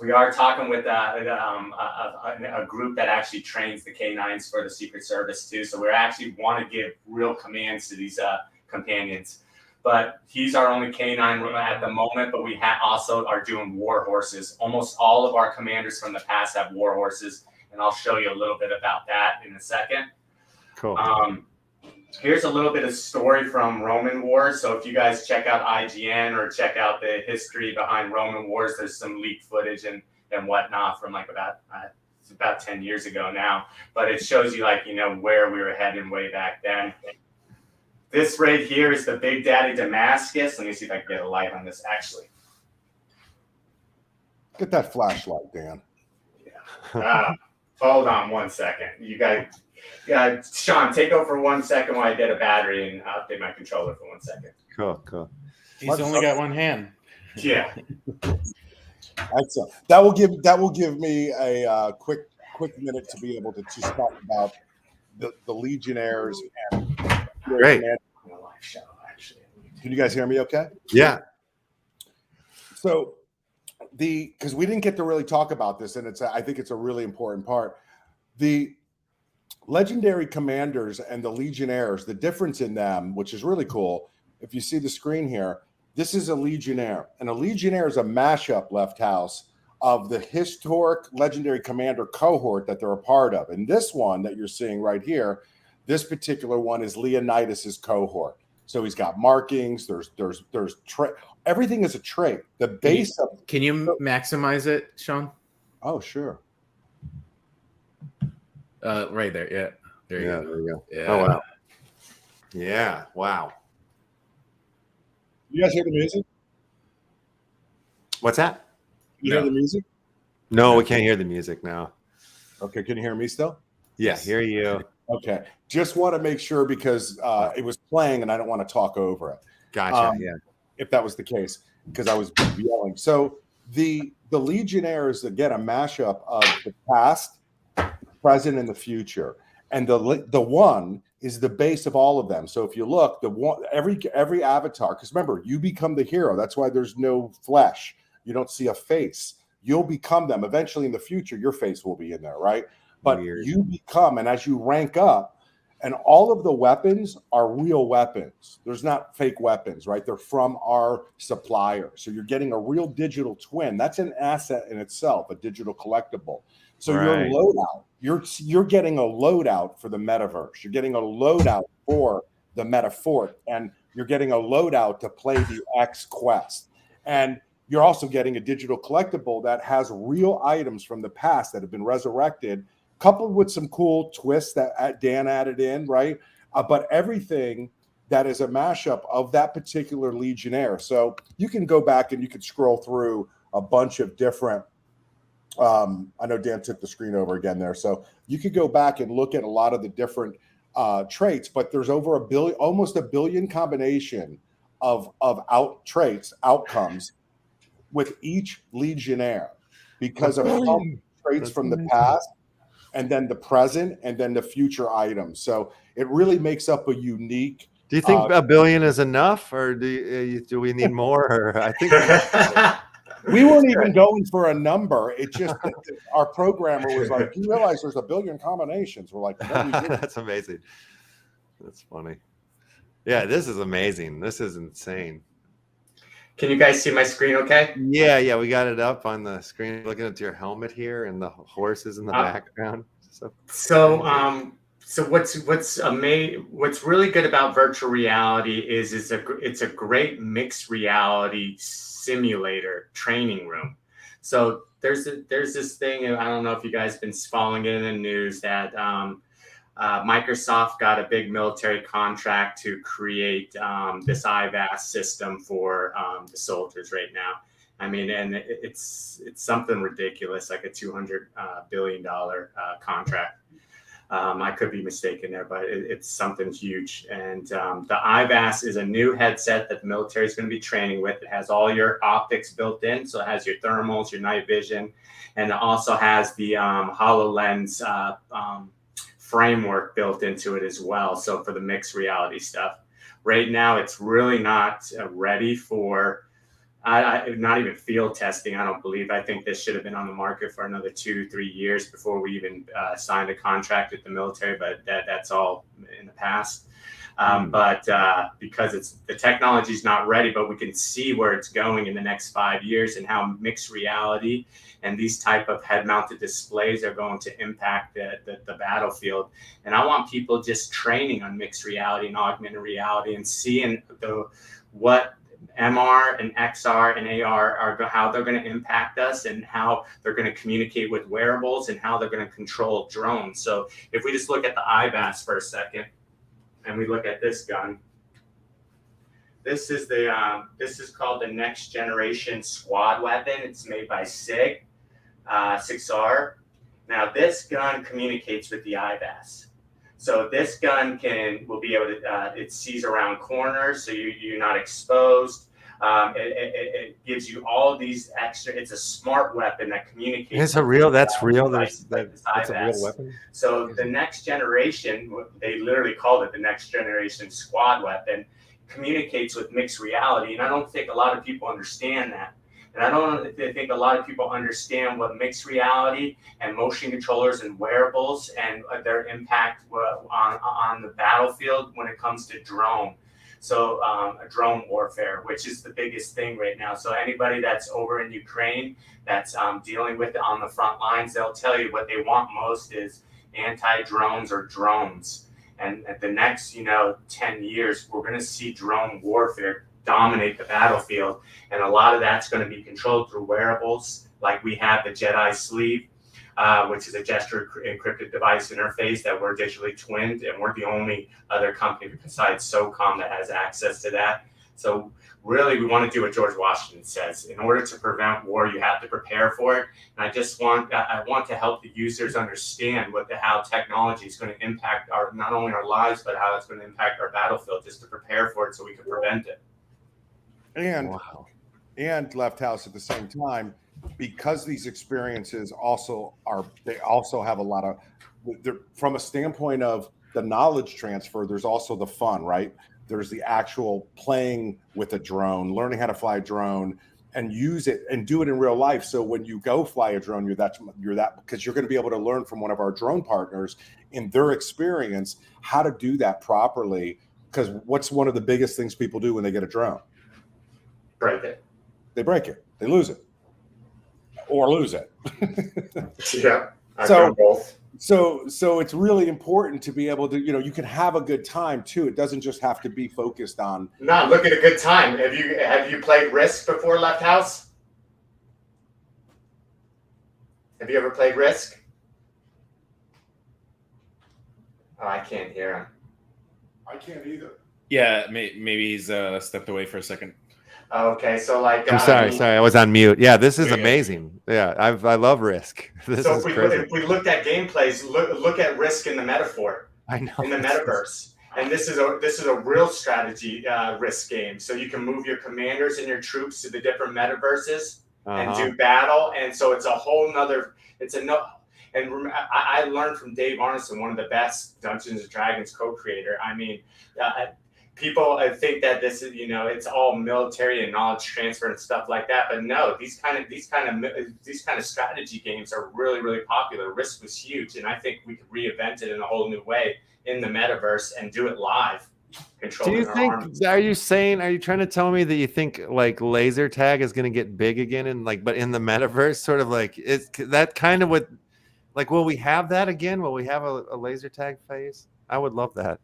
We are talking with a group that actually trains the canines for the Secret Service too. So we actually want to give real commands to these companions. But he's our only canine at the moment, but we also are doing war horses. Almost all of our commanders from the past have war horses, and I'll show you a little bit about that in a second. Cool. Here's a little bit of story from Roman Wars. So if you guys check out IGN or check out the history behind Roman Wars, there's some leaked footage and whatnot from like about 10 years ago now. But it shows you where we were heading way back then. This right here is the Big Daddy Damascus. Let me see if I can get a light on this actually. Get that flashlight, Dan. Yeah. Hold on 1 second. You guys, Sean, take over for 1 second while I get a battery and update my controller for 1 second. Cool. He's only got one hand. Yeah. Excellent. That will give me a quick minute to be able to just talk about the Legionnaires and great. Can you guys hear me okay? Yeah. So because we didn't get to really talk about this, and I think it's a really important part. The legendary commanders and the Legionnaires, the difference in them, which is really cool. If you see the screen here, this is a Legionnaire, and a Legionnaire is a mashup, Left House, of the historic legendary commander cohort that they're a part of. And this one that you're seeing right here, this particular one is Leonidas's cohort. So he's got markings. There's everything is a trait. The base of. Can you maximize it, Sean? Oh, sure. Right there. Yeah. There you go. Yeah. Oh wow. Yeah. Wow. You guys hear the music? What's that? You hear the music? No, we can't hear the music now. Okay. Can you hear me still? Yeah, hear you. Okay. Just want to make sure because it was playing and I don't want to talk over it. Gotcha. Yeah. If that was the case, because I was yelling. So the Legionnaires, again, a mashup of the past, present, and the future. And the one is the base of all of them. So if you look, every avatar, because remember, you become the hero. That's why there's no flesh. You don't see a face. You'll become them. Eventually in the future, your face will be in there, right? But you become, and as you rank up, and all of the weapons are real weapons. There's not fake weapons, right? They're from our supplier. So you're getting a real digital twin. That's an asset in itself, a digital collectible. So your loadout, you're getting a loadout for the metaverse. You're getting a loadout for the meta fort, and you're getting a loadout to play the X quest. And you're also getting a digital collectible that has real items from the past that have been resurrected, coupled with some cool twists that Dan added in, right? But everything that is a mashup of that particular Legionnaire. So you can go back and you can scroll through a bunch of different, I know Dan took the screen over again there. So you could go back and look at a lot of the different traits, but there's over almost a billion combination of outcomes with each Legionnaire because of traits from the past, and then the present, and then the future items. So it really makes up a unique. Do you think a billion is enough, or do we need more? Or I think we weren't even going for a number. It just our programmer was like, "You realize there's a billion combinations?" We're like, no, we didn't. That's amazing. That's funny. Yeah, this is amazing. This is insane. Can you guys see my screen okay? Yeah, we got it up on the screen. Looking at your helmet here and the horses in the background. So what's really good about virtual reality is it's a great mixed reality simulator training room. So there's this thing, I don't know if you guys have been following it in the news, that Microsoft got a big military contract to create this IVAS system for the soldiers right now. I mean, and it's something ridiculous, like a $200 billion contract. I could be mistaken there, but it's something huge. And the IVAS is a new headset that the military is going to be training with. It has all your optics built in. So it has your thermals, your night vision, and it also has the HoloLens framework built into it as well. So for the mixed reality stuff, right now, it's really not ready for not even field testing, I don't believe. I think this should have been on the market for another 2-3 years before we even signed a contract with the military, but that's all in the past. But because the technology is not ready, but we can see where it's going in the next 5 years and how mixed reality and these type of head-mounted displays are going to impact the battlefield. And I want people just training on mixed reality and augmented reality and seeing what MR and XR and AR are, how they're going to impact us and how they're going to communicate with wearables and how they're going to control drones. So if we just look at the IVAS for a second and we look at this gun, this is called the next generation squad weapon. It's made by SIG, 6R. Now this gun communicates with the IVAS. So this gun will be able to, it sees around corners, so you're not exposed. It gives you all these extra, it's a smart weapon that communicates. That's real. That's a real weapon. So the next generation, they literally called it the next generation squad weapon, communicates with mixed reality. And I don't think a lot of people understand that. And I don't think a lot of people understand what mixed reality and motion controllers and wearables and their impact on the battlefield when it comes to drone. So drone warfare, which is the biggest thing right now. So anybody that's over in Ukraine that's dealing with it on the front lines, they'll tell you what they want most is anti-drones or drones. And at the next, 10 years, we're going to see drone warfare dominate the battlefield, and a lot of that's going to be controlled through wearables, like we have the Jedi Sleeve, which is a gesture encrypted device interface that we're digitally twinned, and we're the only other company besides SOCOM that has access to that. So really, we want to do what George Washington says. In order to prevent war, you have to prepare for it. And I want to help the users understand how technology is going to impact not only our lives, but how it's going to impact our battlefield, just to prepare for it so we can prevent it. And Left House at the same time, because these experiences also have a lot of, from a standpoint of the knowledge transfer, there's also the fun, right? There's the actual playing with a drone, learning how to fly a drone and use it and do it in real life. So when you go fly a drone, you're that because you're going to be able to learn from one of our drone partners in their experience how to do that properly. Because what's one of the biggest things people do when they get a drone? Break it. They break it. They lose it. Or lose it. Yeah. I've done both. So it's really important to be able to, you can have a good time too. It doesn't just have to be focused on. No, look at a good time. Have you played Risk before, Left House? Have you ever played Risk? Oh, I can't hear him. I can't either. Yeah, maybe he's stepped away for a second. Okay, so like I'm sorry, I was on mute. Yeah, this is amazing. Yeah, I love Risk. So if we looked at gameplays, look at Risk in the metaphor. I know. In the metaverse. And this is a real strategy Risk game. So you can move your commanders and your troops to the different metaverses and do battle. And so it's a whole nother. And I learned from Dave Arneson, one of the best Dungeons and Dragons co-creator. I mean, people think that this is, it's all military and knowledge transfer and stuff like that. But no, these kind of strategy games are really, really popular. Risk was huge, and I think we could reinvent it in a whole new way in the metaverse and do it live. Do controlling you our think, arms. are you trying to tell me that you think like laser tag is going to get big again and like, but in the metaverse, sort of like, is that kind of what, like, will we have that again? Will we have a laser tag phase? I would love that.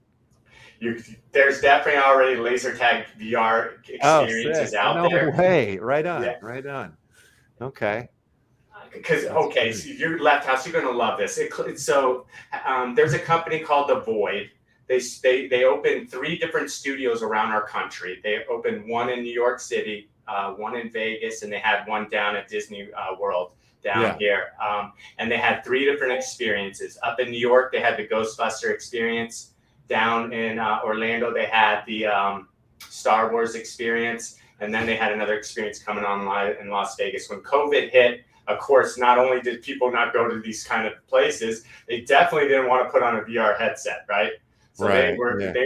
There's definitely already laser tag VR Oh, experiences sick. out No there. way. Right on. Yeah. Right on. Okay. Because That's okay, great. so you're Left House, you're gonna love this. There's a company called The Void. They opened 3 different studios around our country. They opened one in New York City, one in Vegas, and they had one down at Disney World down here. And they had 3 different experiences. Up in New York, they had the Ghostbuster experience. Down in Orlando, they had the Star Wars experience, and then they had another experience coming online in Las Vegas. When COVID hit, of course, not only did people not go to these kind of places, they definitely didn't want to put on a VR headset, right? So they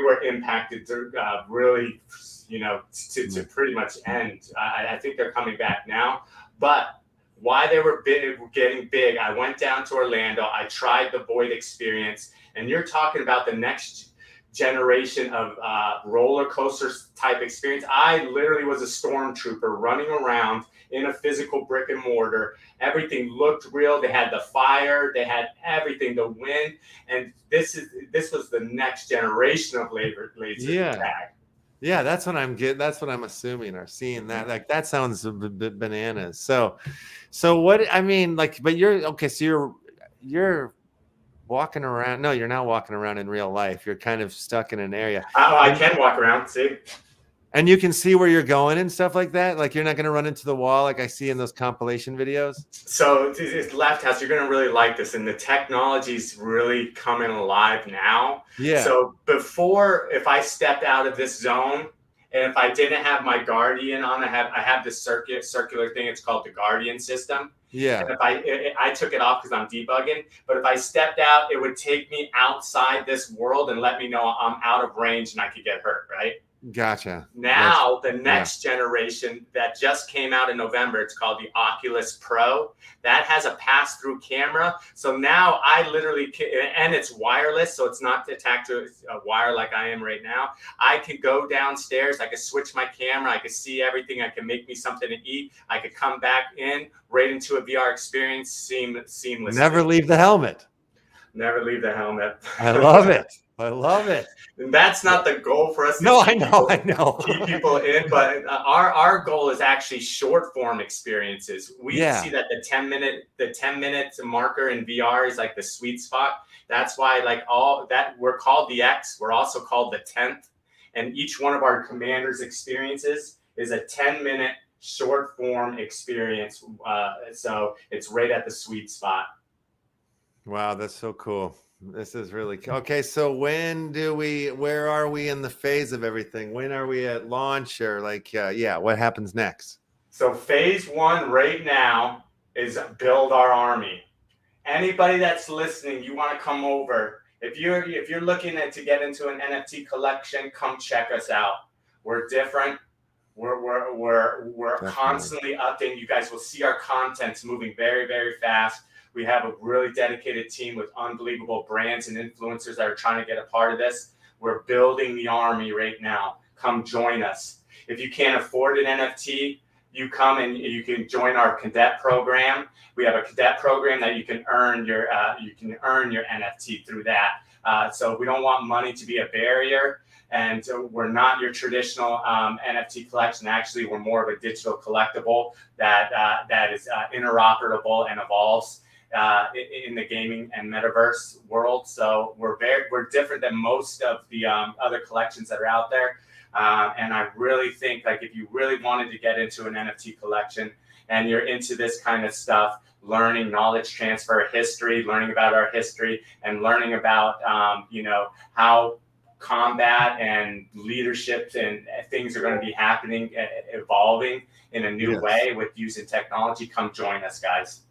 were impacted to really, to pretty much end. I think they're coming back now, but why they were getting big, I went down to Orlando. I tried the Void experience, and you're talking about the next generation of roller coaster type experience. I literally was a stormtrooper running around in a physical brick and mortar. Everything looked real. They had the fire, they had everything, the wind, and this was the next generation of laser tag. Yeah, that's what I'm getting. That's what I'm assuming or seeing that. Like that sounds a bit bananas. So what I mean, like, but you're okay. So you're walking around. No, you're not walking around in real life. You're kind of stuck in an area. I can walk around, see. And you can see where you're going and stuff like that. Like you're not going to run into the wall like I see in those compilation videos. So it's Left House. You're going to really like this, and the technology's really coming alive now. Yeah. So before, if I stepped out of this zone, and if I didn't have my Guardian on, I have this circular thing. It's called the Guardian system. Yeah. And if I took it off because I'm debugging, but if I stepped out, it would take me outside this world and let me know I'm out of range and I could get hurt, right? Gotcha. Now, the next generation that just came out in November, it's called the Oculus Pro. That has a pass-through camera. So now I literally can, and it's wireless, so it's not attached to a wire like I am right now. I could go downstairs. I could switch my camera. I could see everything. I could make me something to eat. I could come back in right into a VR experience seamlessly. Never leave the helmet. Never leave the helmet. I love it. I love it. And that's not the goal for us. No, I know. Keep people in, but our goal is actually short form experiences. We see that the 10 minute marker in VR is like the sweet spot. That's why like all that we're called the X. We're also called the 10th, and each one of our commanders experiences is a 10-minute short form experience. So it's right at the sweet spot. Wow, that's so cool. This is really okay. So where are we in the phase of everything? When are we at launch or like, what happens next? So phase 1 right now is build our army. Anybody that's listening, you want to come over. If you're looking to get into an NFT collection, come check us out. We're different. We're constantly updating. You guys will see our content's moving very, very fast. We have a really dedicated team with unbelievable brands and influencers that are trying to get a part of this. We're building the army right now. Come join us. If you can't afford an NFT, you come and you can join our cadet program. We have a cadet program that you can earn your NFT through that. So we don't want money to be a barrier. And we're not your traditional NFT collection. Actually, we're more of a digital collectible that is interoperable and evolves in the gaming and metaverse world. So we're different than most of the other collections that are out there. And I really think like if you really wanted to get into an NFT collection and you're into this kind of stuff, learning knowledge transfer, history, learning about our history, and learning about how combat and leadership and things are going to be happening, evolving in a new way with using technology, come join us, guys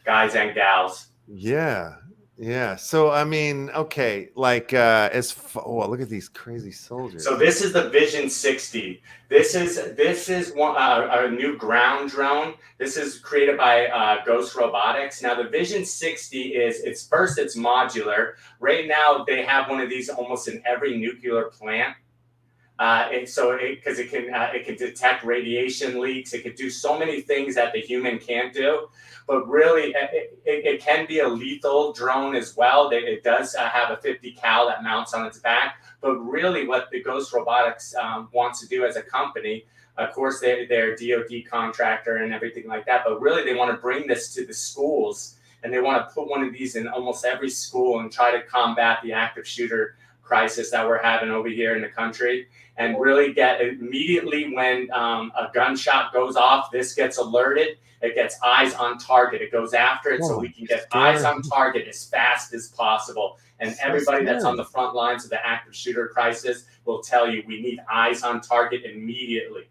and gals. Yeah. Yeah. So I mean, okay, like oh, look at these crazy soldiers. So this is the Vision 60. This is one a new ground drone. This is created by Ghost Robotics. Now the Vision 60 it's modular. Right now they have one of these almost in every nuclear plant. Because it can detect radiation leaks. It can do so many things that the human can't do. But really, it can be a lethal drone as well. It does have a 50 cal that mounts on its back. But really, what the Ghost Robotics wants to do as a company, of course, they're DoD contractor and everything like that. But really, they want to bring this to the schools, and they want to put one of these in almost every school and try to combat the active shooter crisis that we're having over here in the country, and really get immediately when a gunshot goes off, this gets alerted. It gets eyes on target. It goes after it, so we can get eyes on target as fast as possible. And everybody that's on the front lines of the active shooter crisis will tell you we need eyes on target immediately.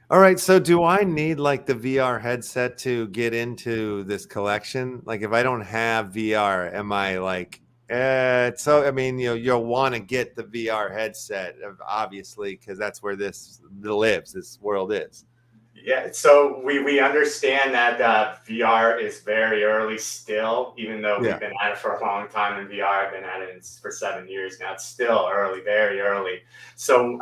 All right. So do I need like the VR headset to get into this collection? Like if I don't have VR, am I like, so I mean, you'll want to get the VR headset, obviously, because that's where this world is. Yeah, so we understand that VR is very early still, even though we've been at it for a long time in VR. I've been at it for 7 years now. It's still early, very early. So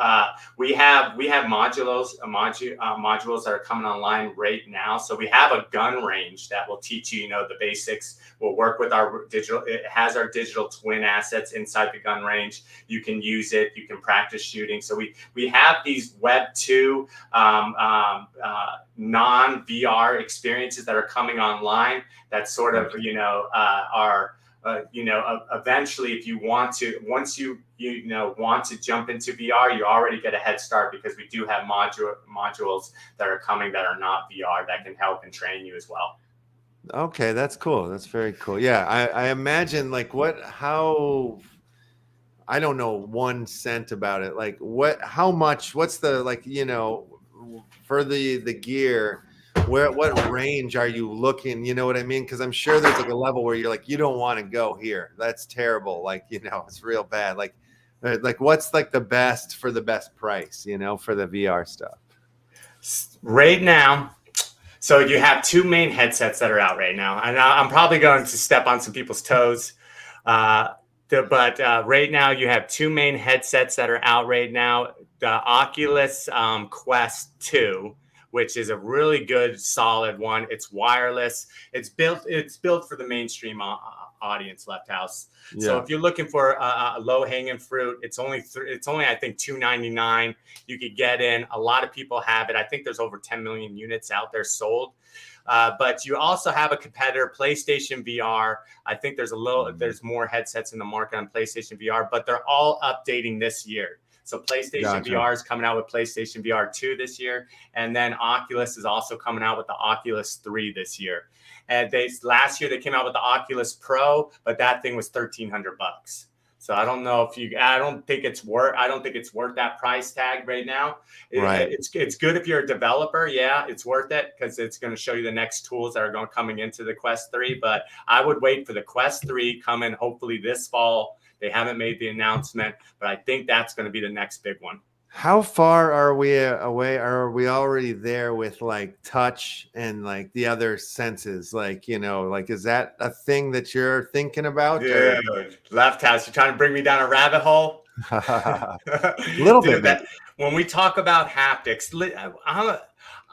we have modules that are coming online right now. So we have a gun range that will teach you, the basics. We'll work with our digital. It has our digital twin assets inside the gun range. You can use it. You can practice shooting. So we have these Web 2 non-VR experiences that are coming online that sort of, are, eventually if you want to, once you want to jump into VR, you already get a head start because we do have modules that are coming that are not VR that can help and train you as well. Okay, that's cool. That's very cool. Yeah, I imagine like how I don't know 1 cent about it. Like how much, what's the, like, for the gear, what range are you looking? You know what I mean? Because I'm sure there's like a level where you're like, you don't want to go here. That's terrible. Like, it's real bad. Like what's like the best for the best price, for the VR stuff? Right now, so you have 2 main headsets that are out right now. And I'm probably going to step on some people's toes. But right now you have 2 main headsets that are out right now. The Oculus Quest 2, which is a really good, solid one. It's wireless. It's built for the mainstream audience, Left House. Yeah. So if you're looking for a low-hanging fruit, it's only I think $299. You could get in. A lot of people have it. I think there's over 10 million units out there sold. But you also have a competitor, PlayStation VR. I think there's more headsets in the market on PlayStation VR, but they're all updating this year. So PlayStation VR is coming out with PlayStation VR 2 this year. And then Oculus is also coming out with the Oculus 3 this year. And last year they came out with the Oculus Pro, but that thing was $1,300. So I don't know I don't think it's worth that price tag right now. Right. It's good if you're a developer. Yeah, it's worth it because it's going to show you the next tools that are coming into the Quest 3. But I would wait for the Quest 3 coming hopefully this fall. They haven't made the announcement, but I think that's going to be the next big one. How far are we away? Are we already there with like touch and like the other senses? Like, like, is that a thing that you're thinking about? Yeah, Left House, you're trying to bring me down a rabbit hole? A little bit. When we talk about haptics,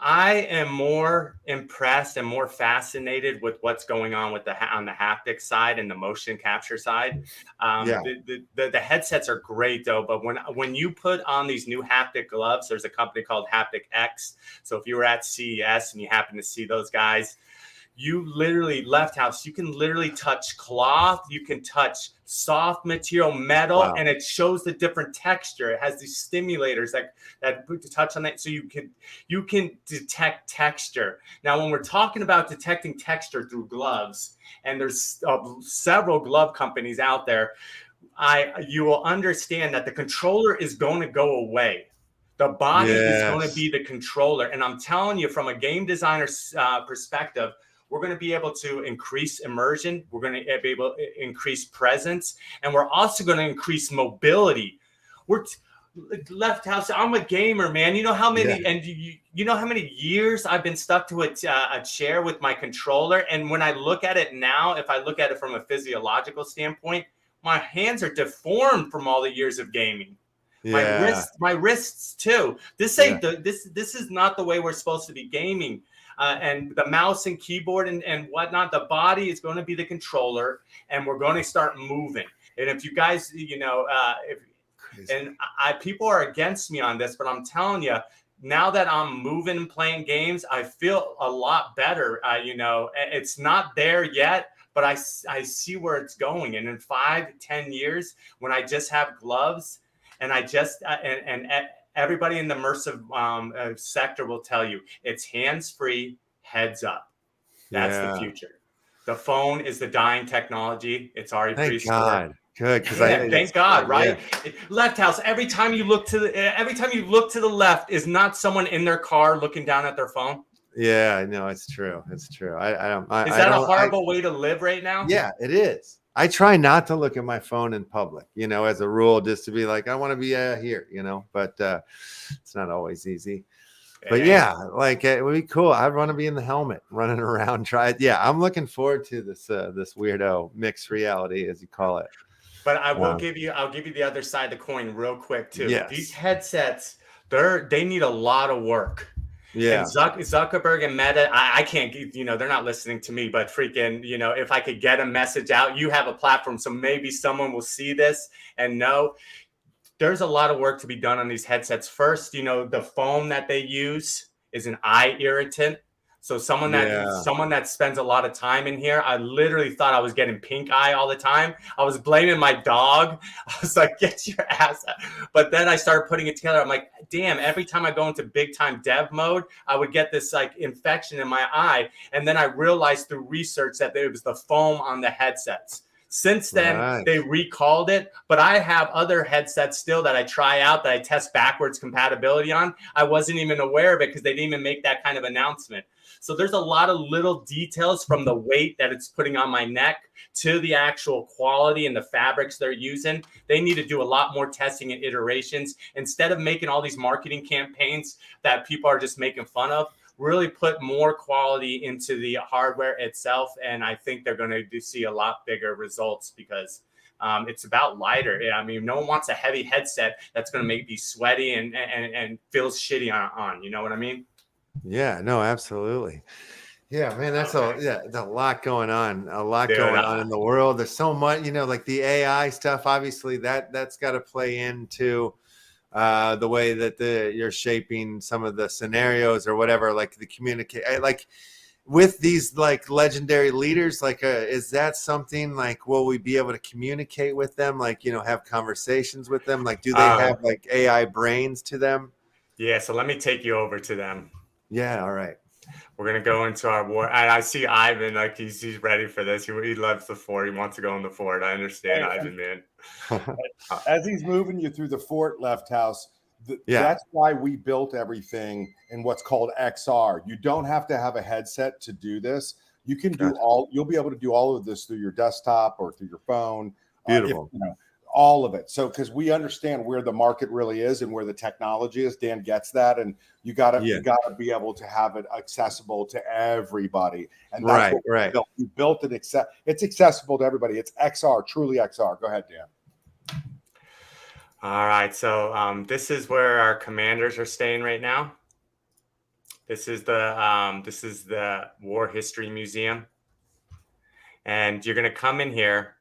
I am more impressed and more fascinated with what's going on with on the haptic side and the motion capture side. The headsets are great though, but when you put on these new haptic gloves, there's a company called Haptic X. So if you were at CES and you happen to see those guys, you literally, Left House, you can literally touch cloth, you can touch soft material, metal, wow. And it shows the different texture. It has these stimulators that touch on that, so you can detect texture. Now, when we're talking about detecting texture through gloves, and there's several glove companies out there, you will understand that the controller is going to go away. The body is going to be the controller, and I'm telling you, from a game designer's perspective, we're going to be able to increase immersion. We're going to be able to increase presence, and we're also going to increase mobility. Left House, I'm a gamer, man. You know how many, and you know how many years I've been stuck to a chair with my controller. And when I look at it now, if I look at it from a physiological standpoint, my hands are deformed from all the years of gaming. My wrists too. This ain't this is not the way we're supposed to be gaming. And the mouse and keyboard and whatnot, the body is going to be the controller, and we're going to start moving. And if you guys, people are against me on this, but I'm telling you, now that I'm moving and playing games, I feel a lot better. It's not there yet, but I see where it's going. And in 5-10 years, when I just have gloves, and I just and everybody in the immersive sector will tell you it's hands-free, heads up. That's the future. The phone is the dying technology. It's already Thank God. Good, because thank God, right? Yeah. Left House. Every time you look to the left, is not someone in their car looking down at their phone. Yeah, I know, it's true. It's true. Is that a horrible way to live right now? Yeah, it is. I try not to look at my phone in public, as a rule, just to be like, I want to be here, but it's not always easy. But it would be cool. I'd want to be in the helmet, running around, try it. Yeah, I'm looking forward to this weirdo mixed reality, as you call it. But I'll give you the other side of the coin real quick too. Yes. These headsets, they need a lot of work. Yeah. And Zuckerberg and Meta, I can't, they're not listening to me, but freaking, if I could get a message out, you have a platform, so maybe someone will see this and know there's a lot of work to be done on these headsets. First, the foam that they use is an eye irritant. So someone that spends a lot of time in here, I literally thought I was getting pink eye all the time. I was blaming my dog. I was like, get your ass out. But then I started putting it together. I'm like, damn, every time I go into big time dev mode, I would get this like infection in my eye. And then I realized through research that it was the foam on the headsets. Since then, they recalled it, but I have other headsets still that I try out that I test backwards compatibility on. I wasn't even aware of it because they didn't even make that kind of announcement. So there's a lot of little details from the weight that it's putting on my neck to the actual quality and the fabrics they're using. They need to do a lot more testing and iterations instead of making all these marketing campaigns that people are just making fun of. Really put more quality into the hardware itself, and I think they're going to see a lot bigger results because it's about lighter. I mean, no one wants a heavy headset that's going to make you sweaty and feels shitty on. You know what I mean? Yeah, no, absolutely. Yeah, man, there's a lot going on. Going on in the world. There's so much, like the AI stuff. Obviously, that's got to play into the way that you're shaping some of the scenarios or whatever, like the communicate, like with these like legendary leaders, like is that something like, will we be able to communicate with them? Like, have conversations with them? Like, do they have like AI brains to them? Yeah. So let me take you over to them. Yeah. All right. We're going to go into our war. And I see Ivan, like he's ready for this. He loves the fort. He wants to go in the fort. I understand, Ivan, man. As he's moving you through the fort, Left House, that's why we built everything in what's called XR. You don't have to have a headset to do this. You can do you'll be able to do all of this through your desktop or through your phone. Beautiful. All of it. So, because we understand where the market really is and where the technology is, Dan gets that, and you gotta be able to have it accessible to everybody. And that's what we built it. It's accessible to everybody. It's XR, truly XR. Go ahead, Dan. All right. So this is where our commanders are staying right now. This is the War History Museum, and you're gonna come in here.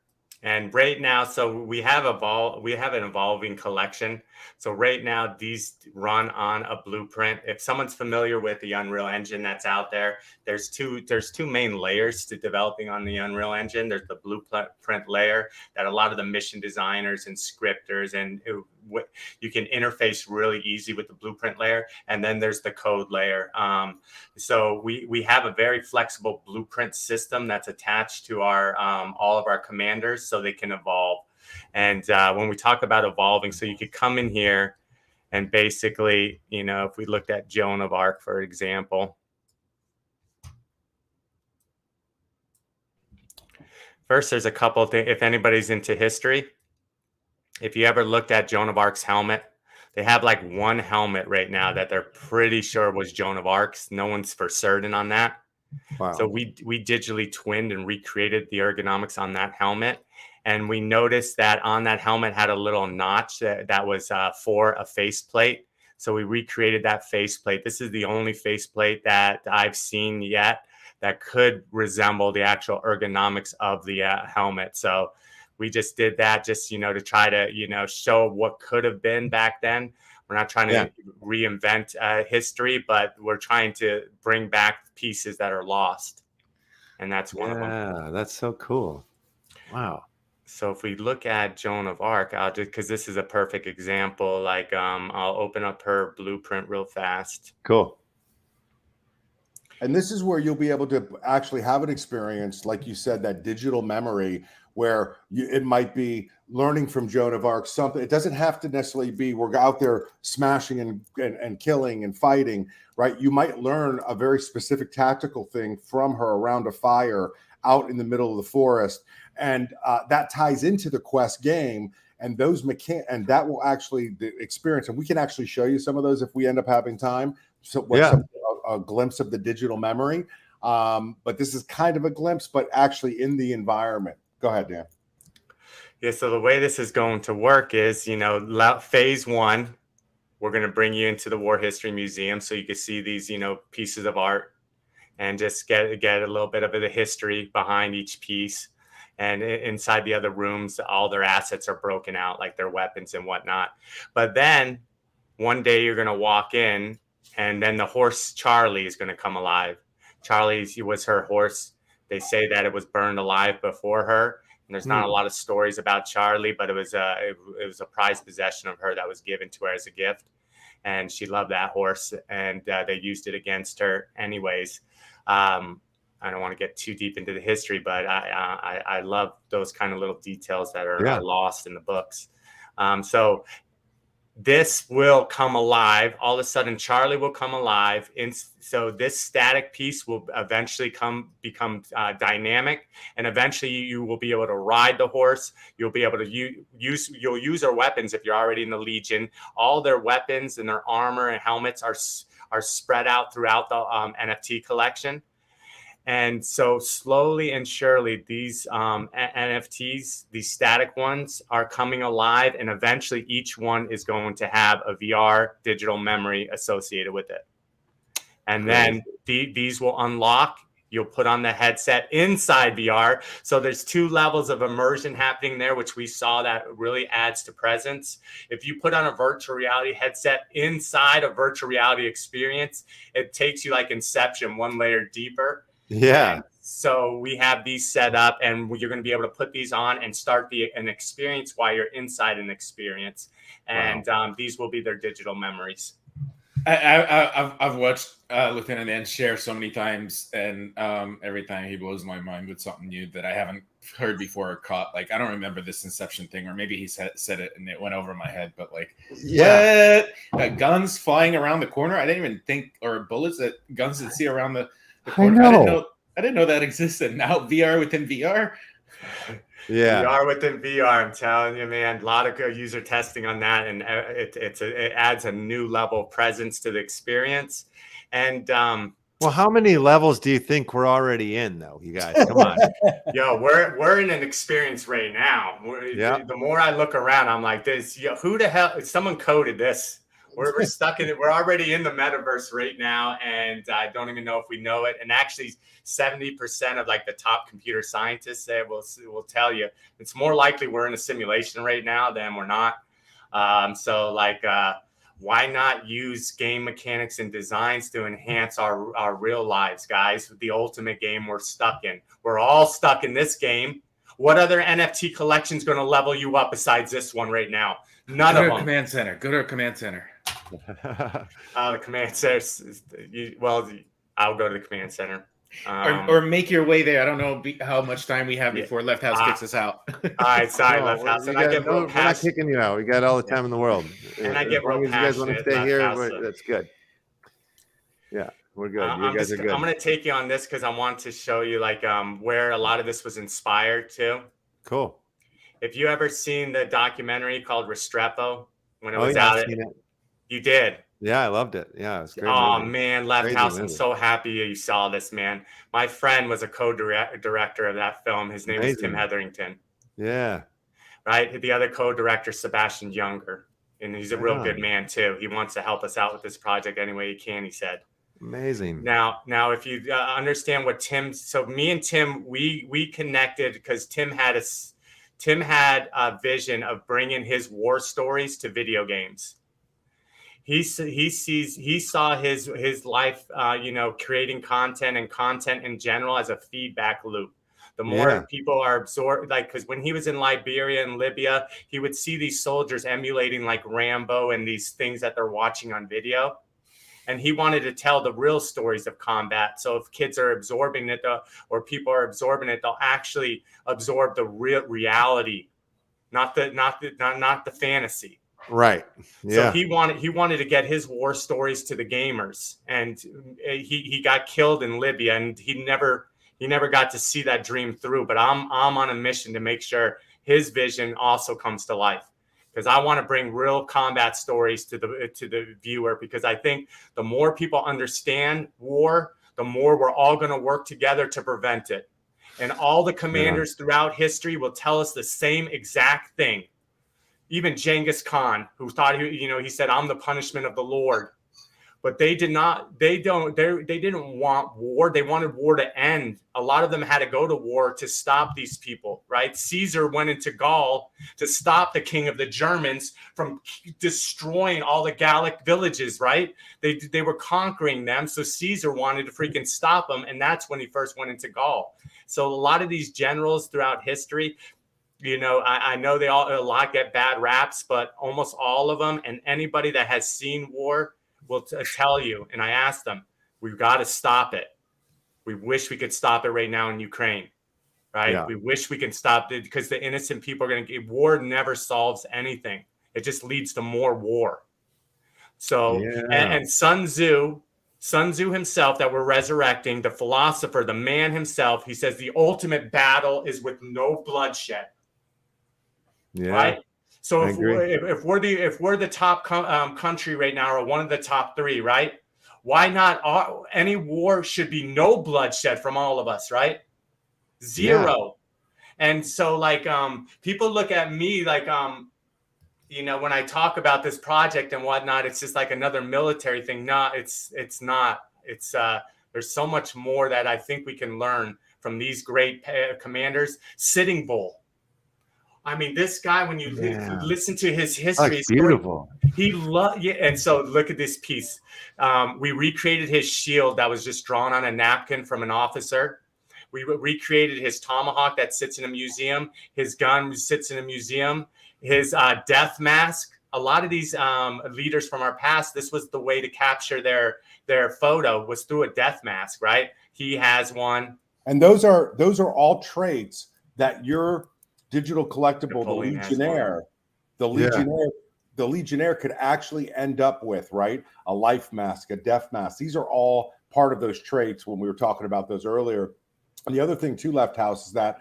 And right now, so we have an evolving collection. So right now, these run on a blueprint. If someone's familiar with the Unreal Engine that's out there, there's two main layers to developing on the Unreal Engine. There's the blueprint layer that a lot of the mission designers and scripters you can interface really easy with the blueprint layer. And then there's the code layer. So we have a very flexible blueprint system that's attached to our all of our commanders so they can evolve. And when we talk about evolving, so you could come in here and basically, if we looked at Joan of Arc, for example, First, there's a couple things. If anybody's into history, if you ever looked at Joan of Arc's helmet, they have like one helmet right now that they're pretty sure was Joan of Arc's. No one's for certain on that. Wow. So we digitally twinned and recreated the ergonomics on that helmet. And we noticed that on that helmet had a little notch that was for a faceplate. So we recreated that faceplate. This is the only faceplate that I've seen yet that could resemble the actual ergonomics of the helmet. So we just did that just, to try to, show what could have been back then. We're not trying to reinvent history, but we're trying to bring back pieces that are lost. And that's one of them. Yeah, that's so cool. Wow. So if we look at Joan of Arc, I'll just, because this is a perfect example, like I'll open up her blueprint real fast. Cool. And this is where you'll be able to actually have an experience, like you said, that digital memory, where it might be learning from Joan of Arc something. It doesn't have to necessarily be we're out there smashing and killing and fighting, right? You might learn a very specific tactical thing from her around a fire out in the middle of the forest, and that ties into the quest game. And those and that will actually the experience, and we can actually show you some of those if we end up having time. So a glimpse of the digital memory. But this is kind of a glimpse, but actually in the environment. Go ahead, Dan. Yeah, so the way this is going to work is, phase one, we're going to bring you into the War History Museum so you can see these, pieces of art and just get a little bit of the history behind each piece. And inside the other rooms, all their assets are broken out, like their weapons and whatnot. But then one day you're going to walk in, and then the horse Charlie is going to come alive. Charlie was her horse. They say that it was burned alive before her. And there's not a lot of stories about Charlie, but it was a prized possession of her that was given to her as a gift. And she loved that horse, and they used it against her anyways. I don't want to get too deep into the history, but I love those kind of little details that are lost in the books. So this will come alive. All of a sudden, Charlie will come alive. And so this static piece will eventually become dynamic. And eventually you will be able to ride the horse. You'll be able to you'll use their weapons if you're already in the Legion. All their weapons and their armor and helmets are spread out throughout the NFT collection. And so slowly and surely, these NFTs, these static ones, are coming alive. And eventually each one is going to have a VR digital memory associated with it. And then these will unlock. You'll put on the headset inside VR. So there's 2 levels of immersion happening there, which we saw that really adds to presence. If you put on a virtual reality headset inside a virtual reality experience, it takes you like Inception, 1 layer deeper. Yeah. And so we have these set up, and you're going to be able to put these on and start an experience while you're inside an experience. And these will be their digital memories. I've watched Lieutenant Dan share so many times, and every time he blows my mind with something new that I haven't heard before or caught. Like, I don't remember this Inception thing, or maybe he said it and it went over my head. But like, guns flying around the corner. I didn't even think, or guns that see around the corner. I didn't know that existed. Now VR within VR. Yeah, VR within VR. I'm telling you, man, a lot of good user testing on that, and it adds a new level of presence to the experience. And well, how many levels do you think we're already in, though? You guys, come on. Yo, we're in an experience right now. The more I look around, I'm like, who the hell? Someone coded this. We're stuck in it. We're already in the metaverse right now, and I don't even know if we know it. And actually, 70% of like the top computer scientists will tell you it's more likely we're in a simulation right now than we're not. So why not use game mechanics and designs to enhance our real lives, guys? The ultimate game we're stuck in. We're all stuck in this game. What other NFT collection is going to level you up besides this one right now? None of them. Command Center. Go to Command Center. The Command Center. I'll go to the Command Center. Or make your way there. I don't know how much time we have before Left House kicks us out. All right, sorry, Left House. And we're not kicking you out. We got all the time in the world. And I get real passionate. As you guys want to stay here, that's good. Yeah, we're good. You guys are good. I'm going to take you on this because I want to show you like where a lot of this was inspired to. Cool. If you ever seen the documentary called Restrepo when it Oh was yeah, out, I've seen it. you did. Yeah, I loved it. Yeah, it's a great Oh movie. man, Left Crazy House! I'm movie. so happy you saw this, man. My friend was a co-director of that film. His name was Tim Amazing. Hetherington. Yeah. Right. The other co-director, Sebastian Younger, and he's a Right real on. good man too. He wants to help us out with this project any way he can. He said. Amazing. Now, if you understand what Tim, so me and Tim, we connected because Tim had a vision of bringing his war stories to video games. He saw his life, creating content and content in general as a feedback loop. The more people are absorbed, like, because when he was in Liberia and Libya, he would see these soldiers emulating like Rambo and these things that they're watching on video. And he wanted to tell the real stories of combat. So if kids are absorbing it, or people are absorbing it, they'll actually absorb the real reality, not the fantasy. Right. Yeah. So he wanted to get his war stories to the gamers, and he got killed in Libya, and he never got to see that dream through. But I'm on a mission to make sure his vision also comes to life, because I want to bring real combat stories to the viewer, because I think the more people understand war, the more we're all going to work together to prevent it. And all the commanders throughout history will tell us the same exact thing. Even Genghis Khan, who thought he said, "I'm the punishment of the Lord." But they didn't want war. They wanted war to end. A lot of them had to go to war to stop these people, right? Caesar went into Gaul to stop the king of the Germans from destroying all the Gallic villages, right? They were conquering them. So Caesar wanted to freaking stop them. And that's when he first went into Gaul. So a lot of these generals throughout history, I know a lot get bad raps, but almost all of them, and anybody that has seen war will tell you. And I asked them, we've got to stop it. We wish we could stop it right now in Ukraine, right? Yeah. We wish we could stop it, because the innocent people are going to get, war never solves anything. It just leads to more war. So, and Sun Tzu himself, that we're resurrecting, the philosopher, the man himself, he says the ultimate battle is with no bloodshed. Yeah. Right. So if we're the top country right now, or one of the top three, right? Why not? Any war should be no bloodshed from all of us, right? Zero. Yeah. And so, like, people look at me like, when I talk about this project and whatnot, it's just like another military thing. No, it's not. It's there's so much more that I think we can learn from these great commanders. Sitting Bull. I mean, this guy, when you listen to his history, it's beautiful. And so look at this piece. We recreated his shield that was just drawn on a napkin from an officer. We recreated his tomahawk that sits in a museum. His gun sits in a museum. His death mask. A lot of these leaders from our past, this was the way to capture their photo, was through a death mask, right? He has one. And those are all traits that your digital collectible, the Legionnaire could actually end up with, right? A life mask, a death mask. These are all part of those traits when we were talking about those earlier. And the other thing too, Left House, is that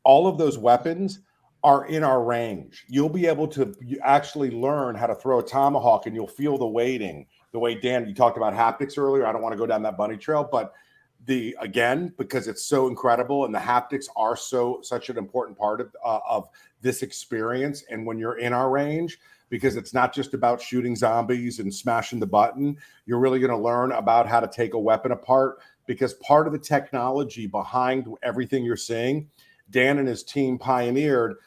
all of those weapons are in our range. You'll be able to actually learn how to throw a tomahawk, and you'll feel the weighting. The way, Dan, you talked about haptics earlier. I don't want to go down that bunny trail, but because it's so incredible, and the haptics are such an important part of this experience. And when you're in our range, because it's not just about shooting zombies and smashing the button, you're really going to learn about how to take a weapon apart, because part of the technology behind everything you're seeing, Dan and his team pioneered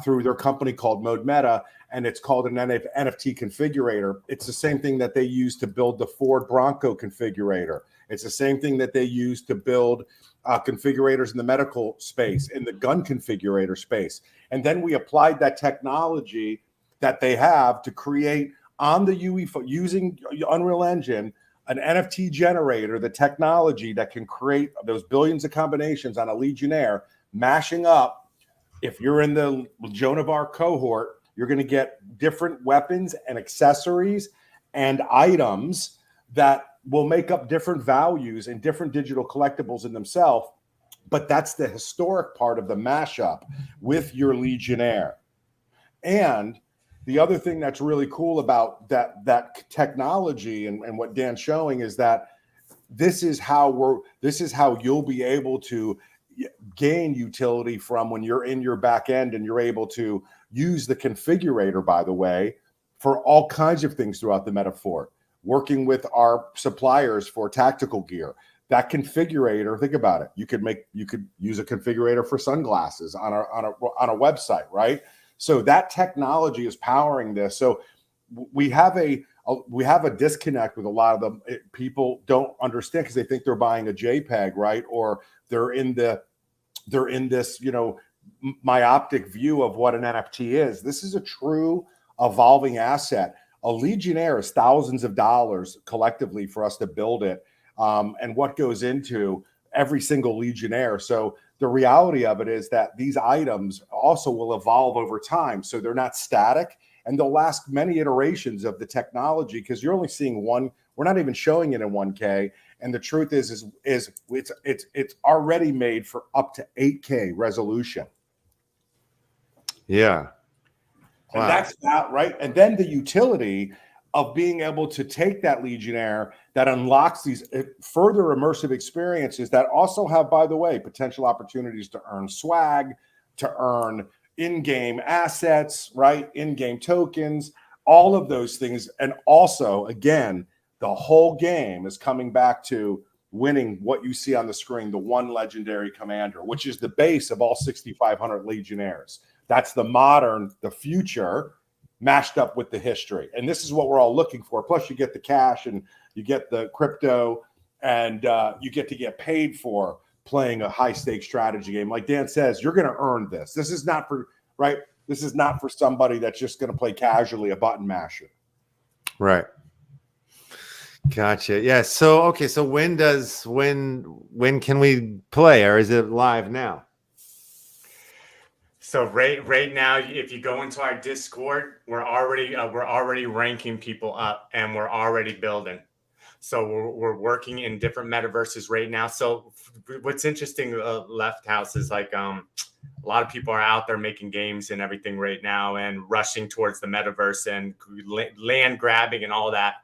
through their company called Mode Meta, and it's called an NFT configurator. It's the same thing that they use to build the Ford Bronco configurator. It's the same thing that they use to build configurators in the medical space, in the gun configurator space. And then we applied that technology that they have to create on the UE, using Unreal Engine, an NFT generator, the technology that can create those billions of combinations on a Legionnaire, mashing up. If you're in the Joan of Arc cohort, you're going to get different weapons and accessories and items that will make up different values and different digital collectibles in themselves. But that's the historic part of the mashup with your Legionnaire. And the other thing that's really cool about that technology and what Dan's showing is that this is how you'll be able to gain utility from when you're in your back end, and you're able to use the configurator, by the way, for all kinds of things throughout the metaphor. Working with our suppliers for tactical gear, that configurator, think about it. You could use a configurator for sunglasses on a website, right? So that technology is powering this. So we have a disconnect with a lot of them. People don't understand because they think they're buying a JPEG, right? Or they're in this, myopic view of what an NFT is. This is a true evolving asset. A Legionnaire is thousands of dollars collectively for us to build it, and what goes into every single Legionnaire. So the reality of it is that these items also will evolve over time. So they're not static, and they'll last many iterations of the technology, because you're only seeing one. We're not even showing it in 1K. And the truth is it's already made for up to 8K resolution. Yeah. Wow. And that's that, right? And then the utility of being able to take that Legionnaire that unlocks these further immersive experiences that also have, by the way, potential opportunities to earn swag, to earn in-game assets, right? In-game tokens, all of those things. And also, again, the whole game is coming back to winning what you see on the screen, the one legendary commander, which is the base of all 6,500 Legionnaires. That's the modern, the future, mashed up with the history. And this is what we're all looking for. Plus, you get the cash and you get the crypto, and you get to get paid for playing a high-stakes strategy game. Like Dan says, you're going to earn this. This is not for, right? This is not for somebody that's just going to play casually a button masher. Right. Gotcha. Yeah. So, okay. So when can we play, or is it live now? So right now, if you go into our Discord, we're already ranking people up, and we're already building. So we're working in different metaverses right now. So what's interesting, Left House, is like a lot of people are out there making games and everything right now, and rushing towards the metaverse and land grabbing and all that.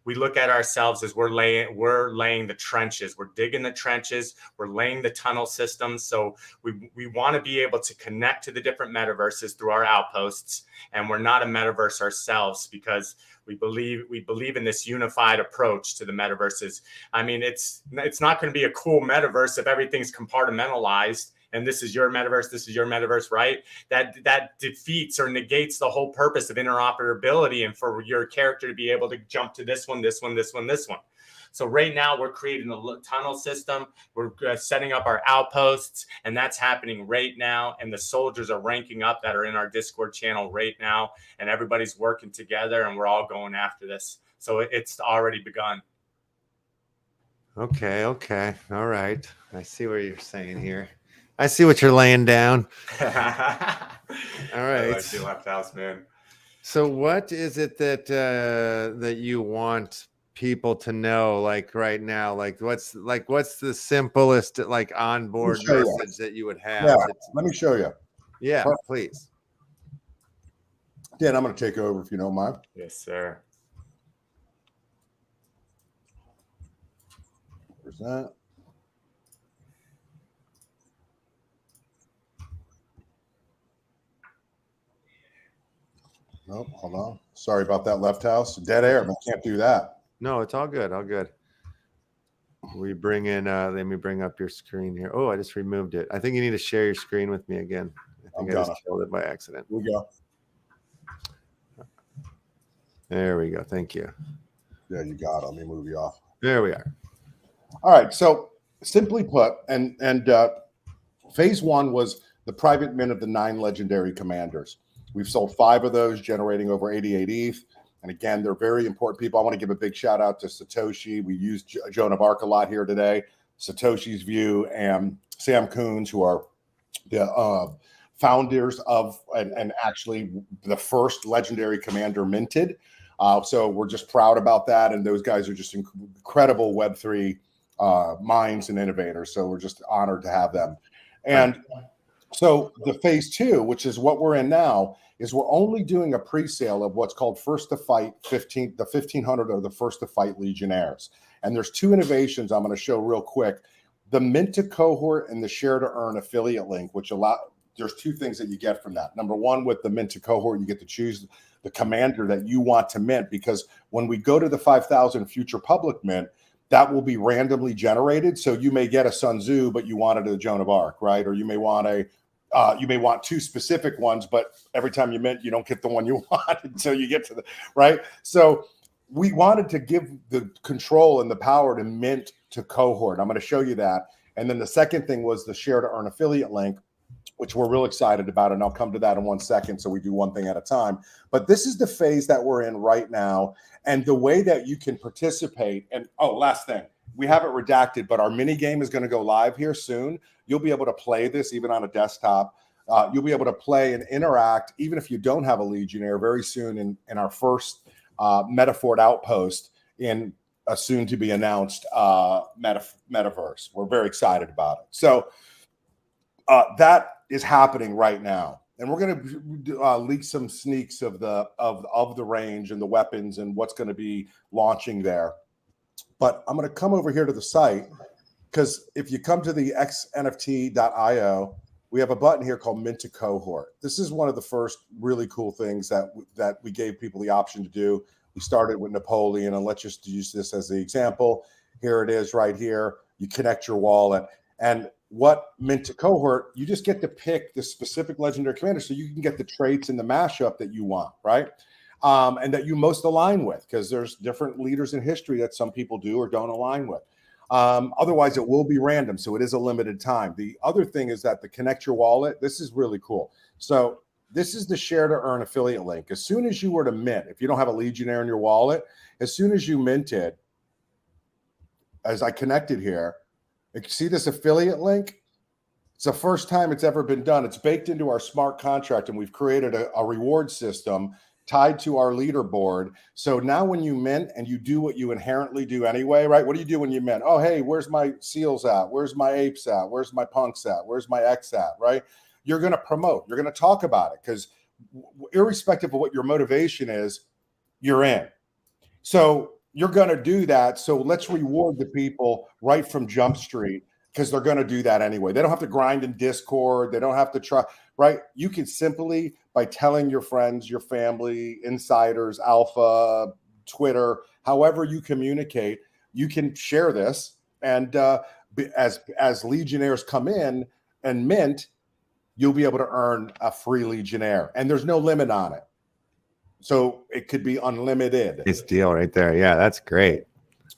We look at ourselves as we're laying the trenches. We're digging the trenches. We're laying the tunnel systems. So we want to be able to connect to the different metaverses through our outposts. And we're not a metaverse ourselves, because we believe in this unified approach to the metaverses. I mean, it's not going to be a cool metaverse if everything's compartmentalized. And this is your metaverse, right? That defeats or negates the whole purpose of interoperability, and for your character to be able to jump to this one. So right now we're creating a tunnel system. We're setting up our outposts, and that's happening right now. And the soldiers are ranking up that are in our Discord channel right now, and everybody's working together, and we're all going after this. So it's already begun. Okay. All right. I see what you're saying here. I see what you're laying down. All right. I feel Left House, man. So what is it that you want people to know, like right now? Like what's the simplest like onboard message that you would have? Yeah, let me show you. Yeah, please. Dan, I'm going to take over if you don't mind. Yes, sir. Where's that? Nope, hold on. Sorry about that, Left House. Dead air, but can't do that. No, it's all good. All good. We bring in, let me bring up your screen here. Oh, I just removed it. I think you need to share your screen with me again. I think I just killed it by accident. Here we go. There we go. Thank you. Yeah, you got it. Let me move you off. There we are. All right. So simply put, and phase one was the private mint of the 9 legendary commanders. We've sold 5 of those, generating over 88 ETH. And again, they're very important people. I want to give a big shout out to Satoshi. We used Joan of Arc a lot here today. Satoshi's View and Sam Coons, who are the founders of and actually the first legendary commander minted. So we're just proud about that. And those guys are just incredible Web3 minds and innovators. So we're just honored to have them. And so the phase 2, which is what we're in now, is we're only doing a pre-sale of what's called First to Fight the 1,500 or the First to Fight Legionnaires. And there's 2 innovations I'm going to show real quick. The mint to cohort and the share to earn affiliate link, which there's 2 things that you get from that. Number 1, with the mint to cohort, you get to choose the commander that you want to mint, because when we go to the 5,000 future public mint, that will be randomly generated. So you may get a Sun Tzu, but you wanted a Joan of Arc, right? Or you may want you may want 2 specific ones, but every time you mint, you don't get the one you want until you get to the right. So we wanted to give the control and the power to mint to cohort. I'm going to show you that. And then the second thing was the share to earn affiliate link, which we're real excited about. And I'll come to that in 1 second. So we do one thing at a time. But this is the phase that we're in right now. And the way that you can participate. And last thing, we have it redacted, but our mini game is going to go live here soon. You'll be able to play this even on a desktop. You'll be able to play and interact, even if you don't have a Legionnaire, very soon in our first Metafort outpost in a soon to be announced metaverse. We're very excited about it. So that is happening right now, and we're going to leak some sneaks of the range and the weapons and what's going to be launching there. But I'm going to come over here to the site, because if you come to the xnft.io, we have a button here called Mint to Cohort. This is one of the first really cool things that we gave people the option to do. We started with Napoleon, and let's just use this as the example. Here it is right here. You connect your wallet, and what Mint to Cohort, you just get to pick the specific legendary commander, so you can get the traits and the mashup that you want, right? And that you most align with, because there's different leaders in history that some people do or don't align with. Otherwise, it will be random, so it is a limited time. The other thing is that the connect your wallet, this is really cool. So this is the share to earn affiliate link. As soon as you were to mint, if you don't have a Legionnaire in your wallet, as soon as you minted, as I connected here, you can see this affiliate link. It's the first time it's ever been done. It's baked into our smart contract, and we've created a reward system tied to our leaderboard. So now when you mint and you do what you inherently do anyway, right? What do you do when you mint? Oh, hey, where's my seals at? Where's my apes at? Where's my punks at? Where's my X at, right? You're going to promote. You're going to talk about it, because irrespective of what your motivation is, you're in. So you're going to do that. So let's reward the people right from Jump Street, because they're going to do that anyway. They don't have to grind in Discord. They don't have to try, right? You can simply, by telling your friends, your family, insiders, alpha, Twitter, however you communicate, you can share this. And as Legionnaires come in and mint, you'll be able to earn a free Legionnaire. And there's no limit on it. So it could be unlimited. This deal right there. Yeah, that's great.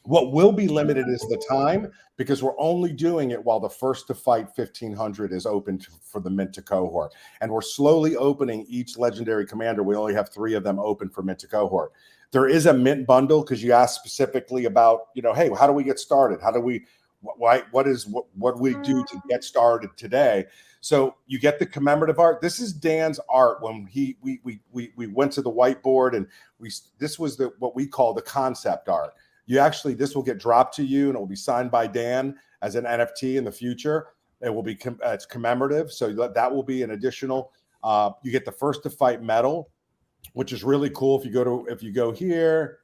What will be limited is the time, because we're only doing it while the First to Fight 1,500 is open for the mint to cohort. And we're slowly opening each legendary commander. We only have 3 of them open for mint to cohort. There is a mint bundle, because you asked specifically about, hey, how do we get started? How do we, what do we do to get started today? So you get the commemorative art. This is Dan's art when we went to the whiteboard, and this was what we call the concept art. This will get dropped to you, and it will be signed by Dan as an NFT in the future. It will be it's commemorative, so that will be an additional. You get the First to Fight medal, which is really cool. If you go here,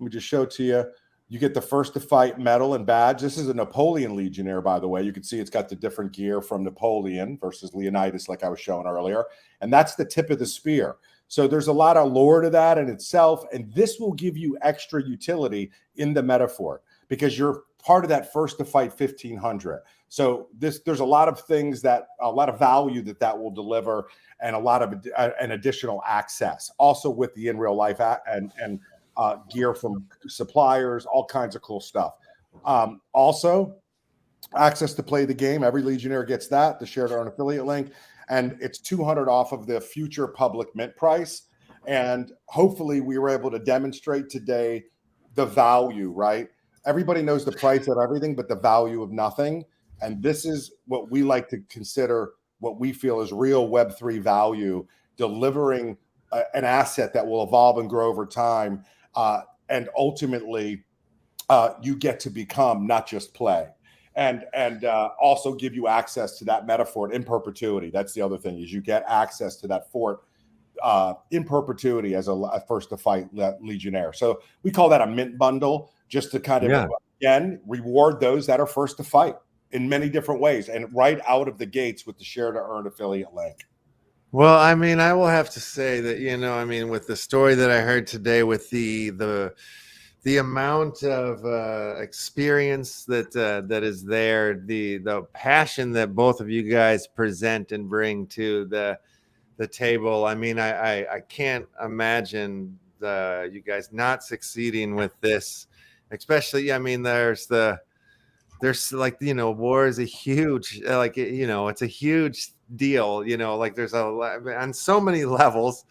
let me just show it to you. You get the First to Fight medal and badge. This is a Napoleon Legionnaire, by the way. You can see it's got the different gear from Napoleon versus Leonidas, like I was showing earlier. And that's the tip of the spear. So there's a lot of lore to that in itself. And this will give you extra utility in the Metafort, because you're part of that First to Fight 1,500. So there's a lot of things a lot of value that will deliver, and a lot of an additional access. Also with the in real life and gear from suppliers, all kinds of cool stuff. Also, access to play the game. Every Legionnaire gets that, the share to earn affiliate link, and it's 200 off of the future public mint price. And hopefully we were able to demonstrate today the value, right? Everybody knows the price of everything, but the value of nothing. And this is what we like to consider what we feel is real Web3 value, delivering an asset that will evolve and grow over time, and ultimately you get to become, not just play. And also give you access to that meta fort in perpetuity. That's the other thing, is you get access to that fort in perpetuity as a first to fight legionnaire. So we call that a mint bundle, just to kind of again reward those that are first to fight in many different ways, and right out of the gates with the share to earn affiliate link. Well, I mean, I will have to say that, you know, I mean, with the story that I heard today, with the amount of experience that is there, the passion that both of you guys present and bring to the table. I mean, I can't imagine you guys not succeeding with this, especially. I mean, there's like, you know, war is a huge, like, you know, it's a huge deal, you know, like there's on so many levels.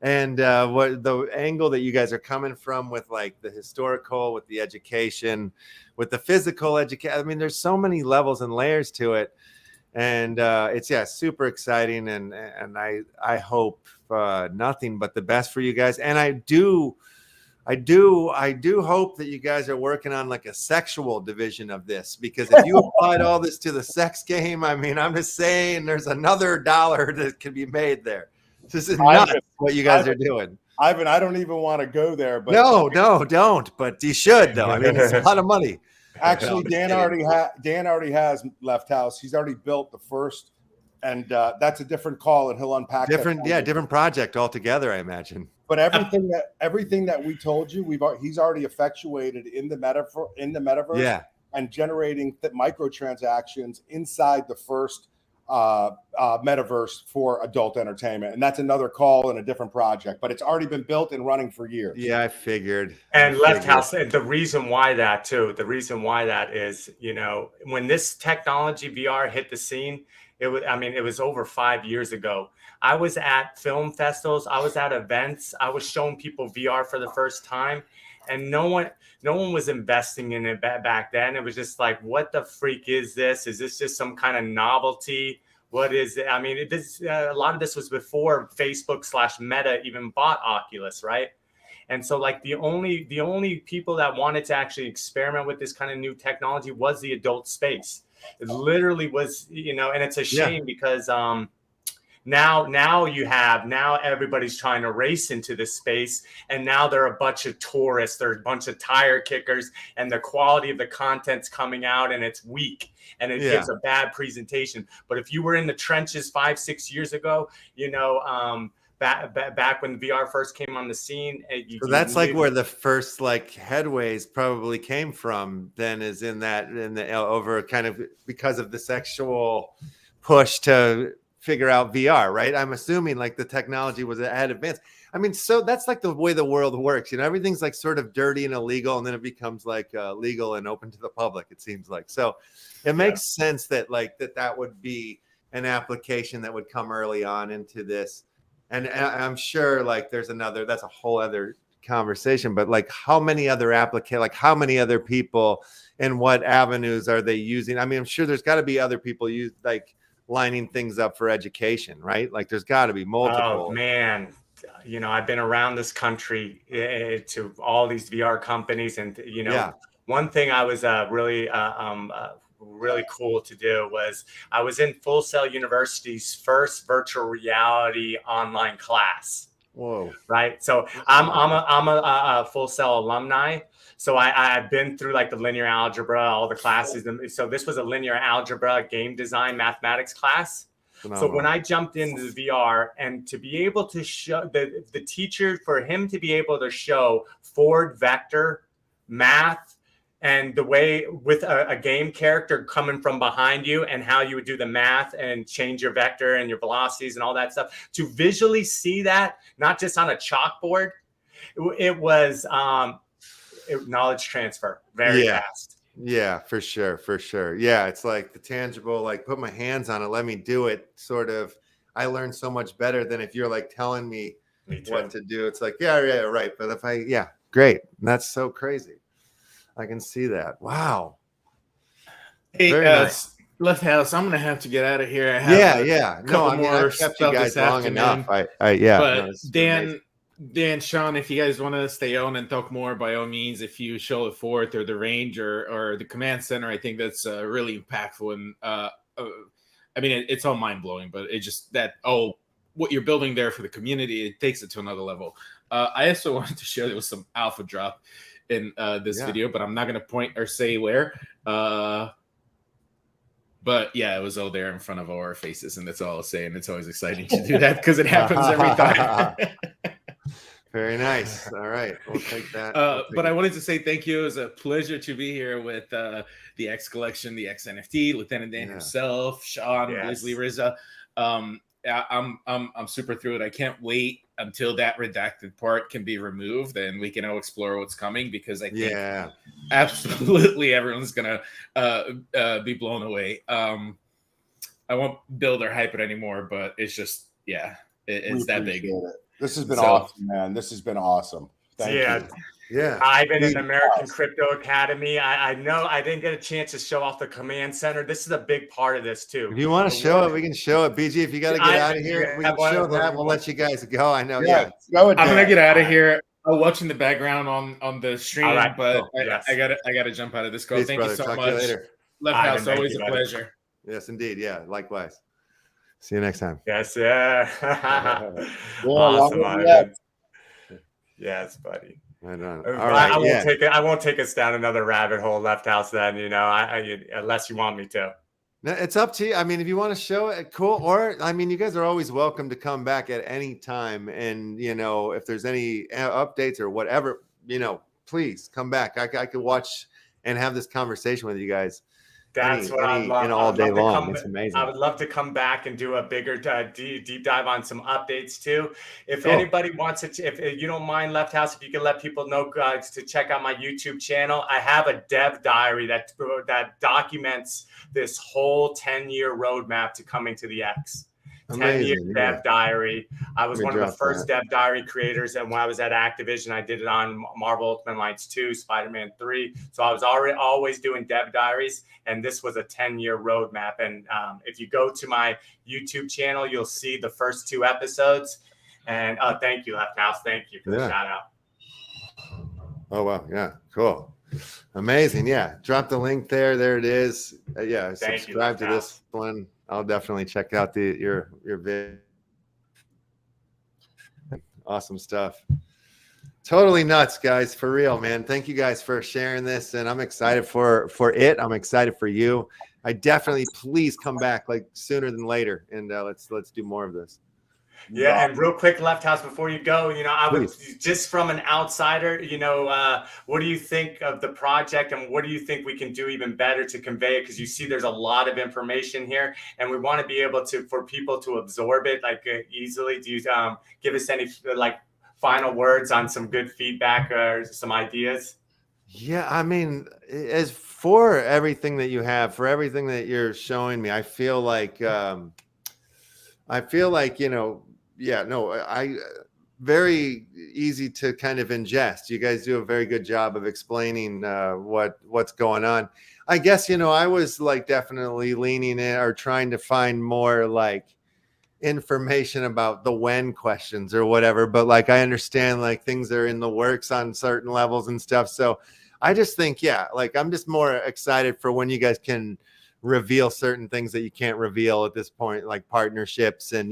And what the angle that you guys are coming from with like the historical, with the education, with the physical education. I mean, there's so many levels and layers to it. And it's super exciting. And I hope nothing but the best for you guys. And I do hope that you guys are working on like a sexual division of this, because if you applied all this to the sex game, I mean, I'm just saying there's another dollar that can be made there. This is nuts what you guys are doing. Ivan, I don't even want to go there, but no, don't. But you should, though. I mean, it's a lot of money. Actually, Dan already has Left House. He's already built the first, and that's a different call, and he'll unpack different project altogether, I imagine. But everything that we told you, he's already effectuated in the metaverse, and generating microtransactions inside the first metaverse for adult entertainment. And that's another call and a different project, but it's already been built and running for years. Yeah, I figured. And Left House, and the reason why that is, you know, when this technology VR hit the scene, it was over 5 years ago. I was at film festivals, I was at events, I was showing people VR for the first time, and no one was investing in it back then. It was just like, what the freak is this? Is this just some kind of novelty? What is it? I mean, a lot of this was before Facebook/Meta even bought Oculus, right? And so like the only people that wanted to actually experiment with this kind of new technology was the adult space. It literally was, you know, and it's a shame because now everybody's trying to race into this space, and now there are a bunch of tourists, there are a bunch of tire kickers, and the quality of the content's coming out and it's weak and it gives a bad presentation. But if you were in the trenches 5-6 years ago, you know, back when VR first came on the scene, so that's like where the first like headways probably came from. Then is in the over kind of because of the sexual push to figure out VR, right? I'm assuming like the technology had advanced. I mean, so that's like the way the world works. You know, everything's like sort of dirty and illegal, and then it becomes like legal and open to the public, it seems like. So it makes sense that like that would be an application that would come early on into this. And I'm sure like that's a whole other conversation, but like how many other how many other people and what avenues are they using? I mean, I'm sure there's got to be other people lining things up for education, right? Like there's got to be multiple. Oh man, you know, I've been around this country to all these VR companies, and you know, one thing I was really cool to do was I was in Full Sail University's first virtual reality online class. Whoa! Right, so I'm a Full Sail alumni. So I've been through like the linear algebra, all the classes. So this was a linear algebra, game design, mathematics class. Phenomenal. So when I jumped into the VR, and to be able to show the teacher, for him to be able to show forward vector math, and the way with a game character coming from behind you and how you would do the math and change your vector and your velocities and all that stuff, to visually see that, not just on a chalkboard, it was knowledge transfer very fast. Yeah, for sure. Yeah, it's like the tangible, like put my hands on it, let me do it sort of. I learn so much better than if you're like telling me what to do. It's like, right. But if great. That's so crazy. I can see that. Wow. Hey, Very nice. Left House, I'm gonna have to get out of here. I have Yeah. No, couple I mean, more I've kept you stuff guys this long afternoon. enough. Yeah. But No, this has been amazing. Dan, Sean, if you guys want to stay on and talk more, by all means, if you show the fourth or the range or the command center, I think that's really impactful. And I mean, it's all mind blowing, but it just what you're building there for the community, it takes it to another level. I also wanted to share there was some alpha drop in this video, but I'm not going to point or say where. But yeah, it was all there in front of our faces, and that's all I'll say. And it's always exciting to do that because it happens every time. Very nice. All right, we'll take that. But I wanted to say thank you. It was a pleasure to be here with the X collection, the X NFT, Lieutenant Dan himself, Sean, Blizzly Rizza. I'm super through it. I can't wait until that redacted part can be removed and we can all explore what's coming, because I think absolutely everyone's gonna be blown away. I won't build or hype it anymore, but it's just it's that big. This has been awesome, man. This has been awesome. Thank you. Yeah, I've been in American Crypto Academy. I know I didn't get a chance to show off the command center. This is a big part of this too. If you want to show it, we can show it. BG, if you got to get out of here, we can show that. We'll let you guys go. I know. Go I'm gonna get out of here. I'm watching the background on the stream, but I gotta jump out of this call. Thank you so much. Left House, always a pleasure. Yes, indeed. Yeah, likewise. See you next time. Yes, awesome. Yes, buddy. Right on. I won't take us down another rabbit hole, Left House. Then unless you want me to. No, it's up to you. I mean, if you want to show it, cool. Or I mean, you guys are always welcome to come back at any time. And if there's any updates or whatever, please come back. I could watch and have this conversation with you guys. That's what I'd love. All day long. It's amazing. I would love to come back and do a bigger deep dive on some updates too. If anybody wants it, if you don't mind, Left House, if you can let people know, guys, to check out my YouTube channel. I have a dev diary that documents this whole 10-year roadmap to coming to the X. 10-year dev diary. I was one of the first dev diary creators, and when I was at Activision, I did it on Marvel Ultimate Alliance 2, Spider-Man 3. So I was always doing dev diaries, and this was a 10-year roadmap. And if you go to my YouTube channel, you'll see the first 2 episodes. And thank you, Left House. Thank you for the shout out. Oh wow, yeah, cool. Amazing. Yeah, drop the link there. There it is. Subscribe to this one. I'll definitely check out your vid. Awesome stuff. Totally nuts, guys. For real, man. Thank you guys for sharing this, and I'm excited for it. I'm excited for you. I definitely, please come back like sooner than later, and let's do more of this. Yeah, and real quick, Left House, before you go, I would just from an outsider, what do you think of the project, and what do you think we can do even better to convey it? Because you see, there's a lot of information here, and we want to be able for people to absorb it easily. Do you give us any final words on some good feedback or some ideas? Yeah, I mean, as for everything that you have, for everything that you're showing me, I feel like very easy to kind of ingest. You guys do a very good job of explaining what's going on. I guess, I was definitely leaning in or trying to find more information about the when questions or whatever, but I understand things are in the works on certain levels and stuff. So I just think, I'm just more excited for when you guys can reveal certain things that you can't reveal at this point, like partnerships, and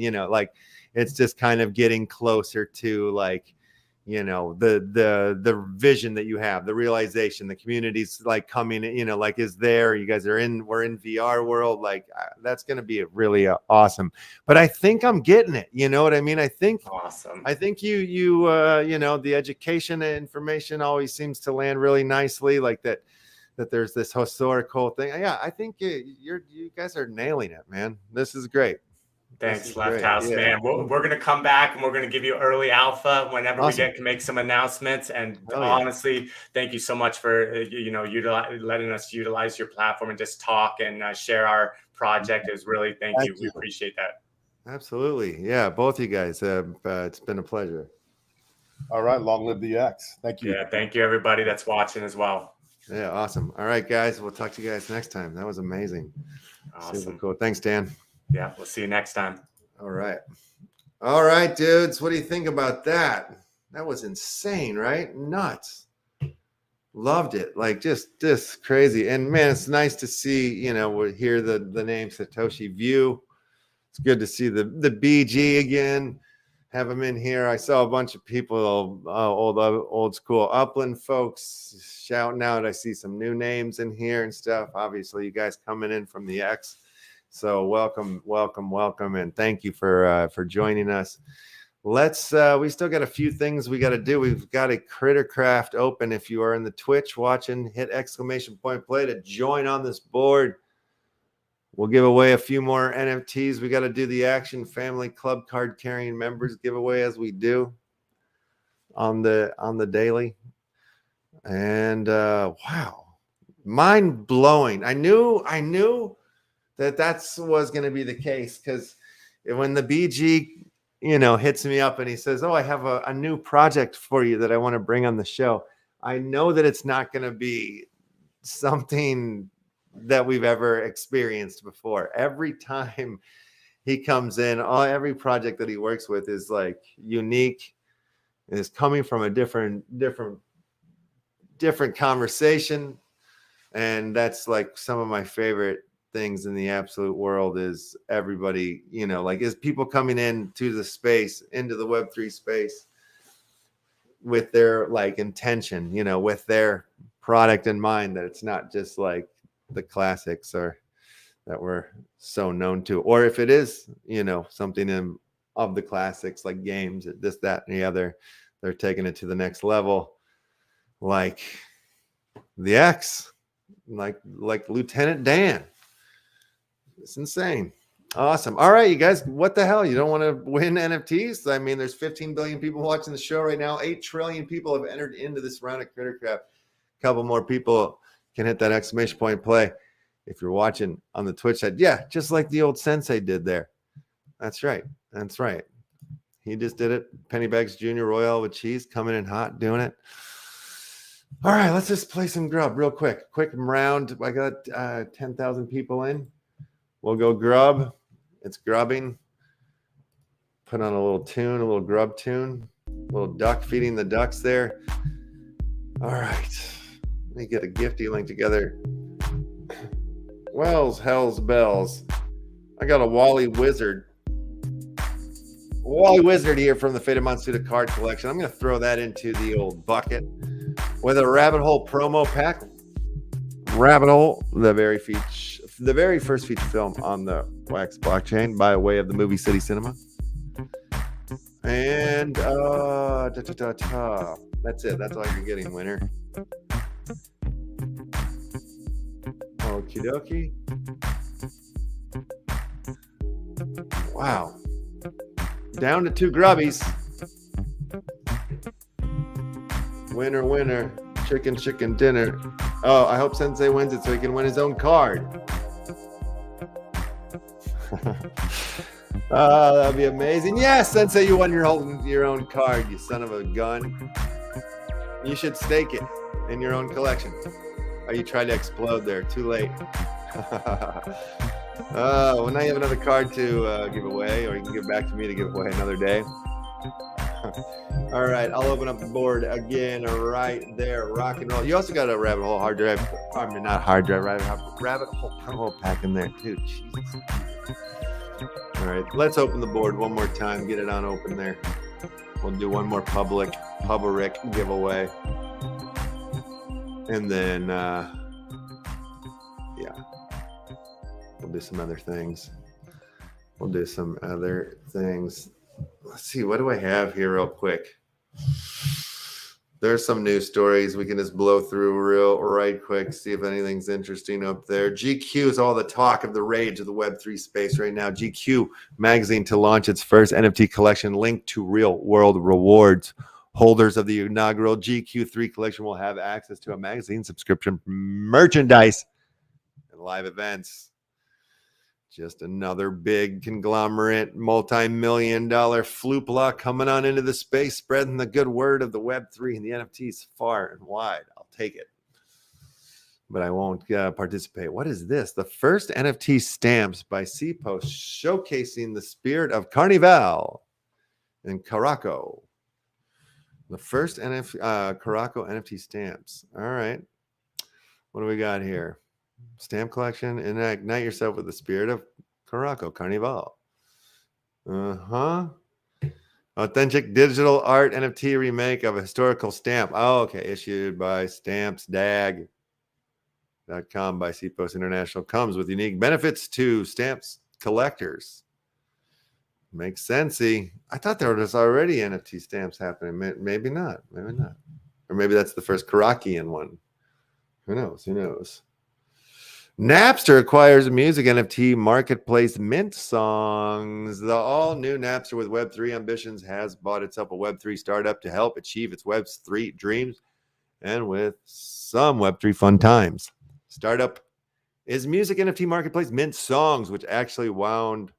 it's just kind of getting closer to the vision that you have, the realization, the community's coming, is there. You guys we're in VR world. That's going to be really awesome. But I think I'm getting it. You know what I mean? I think awesome. I think you the education and information always seems to land really nicely, that there's this historical thing. Yeah, I think you guys are nailing it, man. This is great. Thanks, Left House, man. We're going to come back and we're going to give you early alpha whenever we get to make some announcements. And honestly, thank you so much for letting us utilize your platform and just talk and share our project. Is really thank you. We appreciate that. Absolutely, yeah. Both you guys, it's been a pleasure. All right, long live the X. Thank you. Yeah, thank you everybody that's watching as well. Yeah, awesome. All right, guys, we'll talk to you guys next time. That was amazing. Awesome. Super cool. Thanks, Dan. Yeah, we'll see you next time. All right. All right, dudes. What do you think about that? That was insane, right? Nuts. Loved it. Like just crazy. And man, it's nice to see, we hear the name Satoshi View. It's good to see the BG again. Have them in here. I saw a bunch of people, old school Upland folks shouting out. I see some new names in here and stuff. Obviously, you guys coming in from the X. So welcome, and thank you for joining us. Let's we still got a few things we got to do. We've got a Crittercraft open. If you are in the Twitch watching, hit !play to join on this board. We'll give away a few more NFTs. We got to do the Action Family Club card carrying members giveaway as we do on the daily. And wow, mind blowing. I knew that was going to be the case, because when the BG hits me up and he says, "Oh, I have a new project for you that I want to bring on the show," I know that it's not going to be something that we've ever experienced before. Every time he comes in, every project that he works with is like unique, is coming from a different conversation. And that's like some of my favorite things in the absolute world is everybody, is people coming into the space, into the Web3 space with their like intention, with their product in mind, that it's not just like the classics or that we're so known to, or if it is, something of the classics like games, this, that, and the other, they're taking it to the next level, like the X, like Lieutenant Dan. It's insane. Awesome. All right, you guys, what the hell? You don't want to win NFTs? I mean, there's 15 billion people watching the show right now. 8 trillion people have entered into this round of Crittercraft. A couple more people can hit that ! Play if you're watching on the Twitch side. Yeah, just like the old sensei did there. That's right. He just did it. Pennybags Jr. Royale with cheese, coming in hot, doing it. All right, let's just play some grub real quick. Quick round. I got 10,000 people in. We'll go grub. It's grubbing. Put on a little tune, a little grub tune. A little duck feeding the ducks there. All right. Let me get a gifty link together. Wells, hells, bells. I got a Wally Wizard. Wally Wizard here from the Fate of Monsuda card collection. I'm going to throw that into the old bucket with a Rabbit Hole promo pack. Rabbit Hole, the very first feature film on the Wax blockchain by way of the movie City Cinema. And that's it. That's all you're getting, winner. Okie dokie. Wow. Down to 2 grubbies. Winner. Chicken dinner. Oh, I hope Sensei wins it so he can win his own card. That'd be amazing. Yes, Sensei, you won your own card, you son of a gun. You should stake it in your own collection. Oh, you tried to explode there. Too late. Well, now you have another card to give away, or you can give back to me to give away another day. All right, I'll open up the board again right there. Rock and roll. You also got a Rabbit Hole hard drive. I mean, not hard drive. Rabbit Hole promo pack in there too. Jesus. All right, let's open the board one more time. Get it on open there. We'll do one more public giveaway. And then, yeah, we'll do some other things. Let's see, what do I have here real quick? There's some news stories we can just blow through right quick, see if anything's interesting up there. GQ is all the talk of the rage of the Web3 space right now. GQ magazine to launch its first NFT collection linked to real world rewards. Holders of the inaugural GQ3 collection will have access to a magazine subscription, merchandise, and live events. Just another big conglomerate, multi-million-dollar floopla coming on into the space, spreading the good word of the Web3 and the NFTs far and wide. I'll take it. but I won't participate. What is this? The first NFT stamps by C-Post showcasing the spirit of Carnival in Caraco. The first Caraco NFT stamps. All right. What do we got here? Stamp collection and ignite yourself with the spirit of Caraco Carnival. Authentic digital art NFT remake of a historical stamp. Oh, okay. Issued by stampsdag.com by C-Post International. Comes with unique benefits to stamps collectors. Makes sensey. I thought there was already NFT stamps happening. Maybe not. Maybe not. Or maybe that's the first Karakian one. Who knows? Who knows? Napster acquires music NFT marketplace Mint Songs. The all-new Napster with Web3 ambitions has bought itself a Web3 startup to help achieve its Web3 dreams and with some Web3 fun times. Startup is music NFT marketplace Mint Songs, which actually wound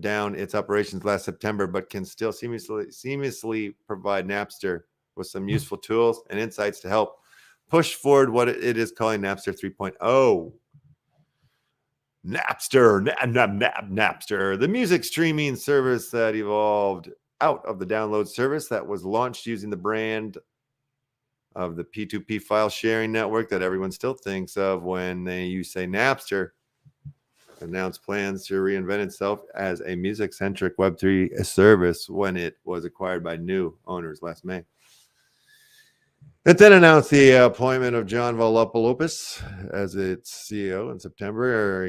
down its operations last September, but can still seamlessly provide Napster with some useful tools and insights to help push forward what it is calling Napster 3.0. Napster, the music streaming service that evolved out of the download service that was launched using the brand of the P2P file sharing network that everyone still thinks of when you say Napster, announced plans to reinvent itself as a music-centric Web3 service when it was acquired by new owners last May. It then announced the appointment of John Volopoulos as its CEO in September,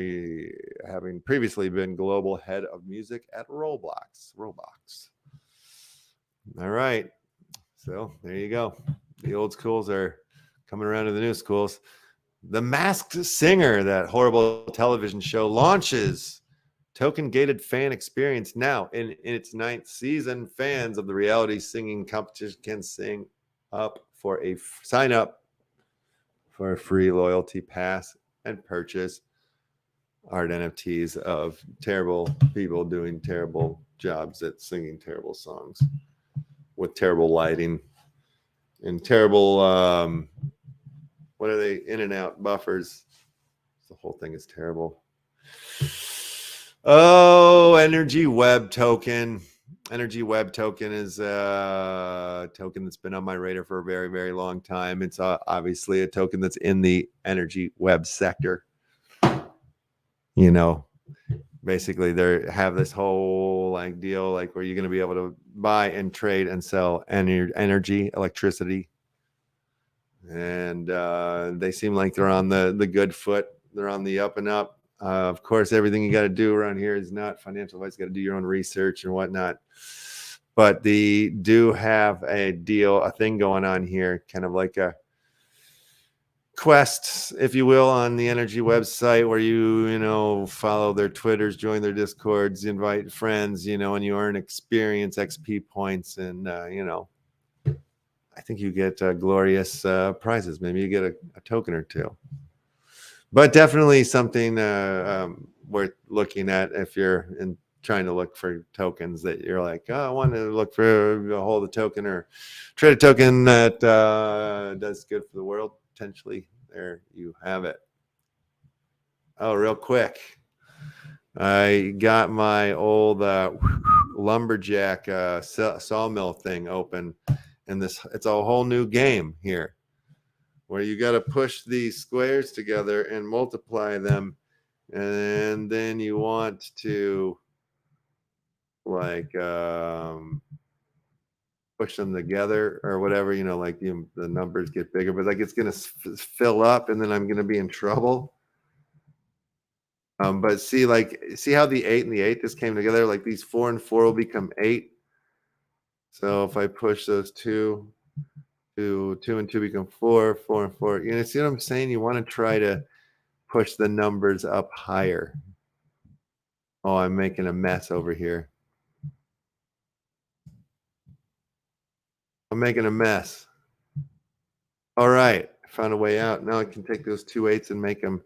having previously been global head of music at Roblox. All right. So there you go. The old schools are coming around to the new schools. The Masked Singer, that horrible television show, launches token-gated fan experience now in its 9th season. Fans of the reality singing competition can sign up for a free loyalty pass and purchase art NFTs of terrible people doing terrible jobs at singing terrible songs with terrible lighting and terrible what are they, in and out buffers. The whole thing is terrible. Oh, Energy Web Token. Energy Web Token is a token that's been on my radar for a very, very long time. It's obviously a token that's in the energy web sector. You know, basically they have this whole like deal like where you're going to be able to buy and trade and sell energy, electricity. And they seem like they're on the good foot. They're on the up and up. Of course, everything you got to do around here is not financial advice. You got to do your own research and whatnot. But they do have a thing going on here, kind of like a quest, if you will, on the energy website where you follow their Twitters, join their Discords, invite friends, and you earn experience, XP points, and I think you get glorious prizes. Maybe you get a token or two. But definitely something worth looking at if you're trying to look for tokens that you're like, oh, I want to look for hold a token or trade a token that does good for the world. Potentially, there you have it. Oh, real quick. I got my old lumberjack sawmill thing open. And it's a whole new game here where you got to push these squares together and multiply them. And then you want to like push them together or whatever, like the numbers get bigger, but like it's going to fill up and then I'm going to be in trouble. But see how the 8 and the 8 just came together? Like these 4 and 4 will become 8. So if I push those 2 and 2 become 4, 4 and 4. See what I'm saying? You want to try to push the numbers up higher. Oh, I'm making a mess over here. I'm making a mess. All right. I found a way out. Now I can take those 2 8s and make them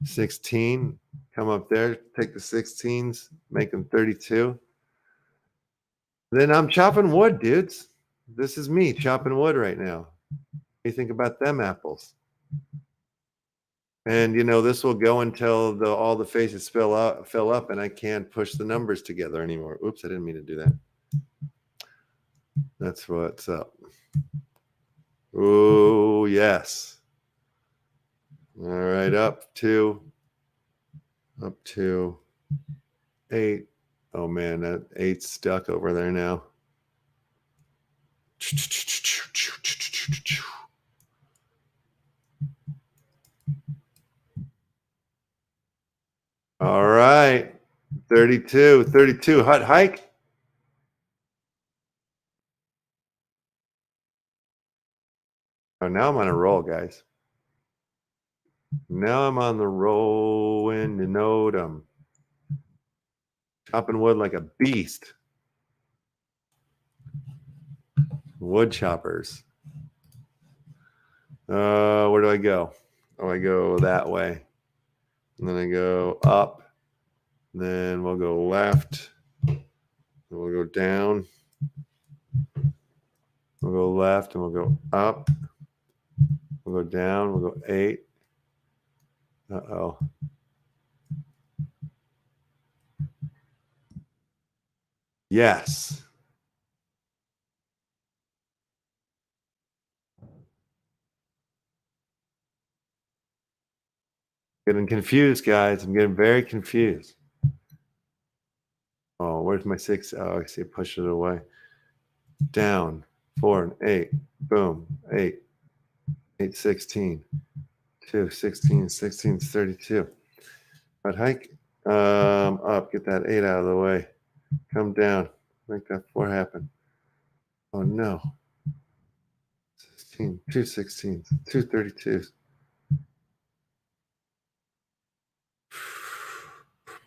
16. Come up there, take the 16s, make them 32. Then I'm chopping wood, dudes. This is me chopping wood right now. What do you think about them apples? And you know, this will go until all the faces fill up, and I can't push the numbers together anymore. Oops, I didn't mean to do that. That's what's up. Oh, yes. All right, up to 8. Oh man, that 8's stuck over there now. All right, 32 hut hike. Oh, now I'm on a roll, guys. Now I'm on the roll in the Nodum. Chopping wood like a beast. Wood choppers. Where do I go? Oh, I go that way. And then I go up. Then we'll go left. Then we'll go down. We'll go left and we'll go up. We'll go down. We'll go 8. Uh-oh. Yes. Getting confused, guys. I'm getting very confused. Oh, where's my 6? Oh, I see. Push it away. Down. 4 and 8. Boom. 8. 8, 16. 2, 16. 16 is 32. But hike. Up. Get that 8 out of the way. Come down. Make that 4 happen. Oh, no. 16. 2 16s. 2 32s.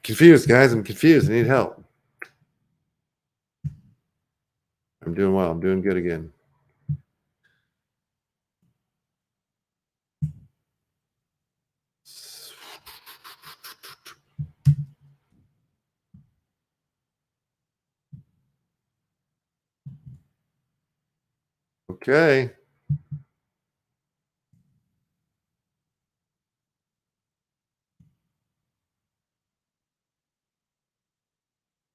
Confused, guys. I'm confused. I need help. I'm doing well. I'm doing good again. Okay.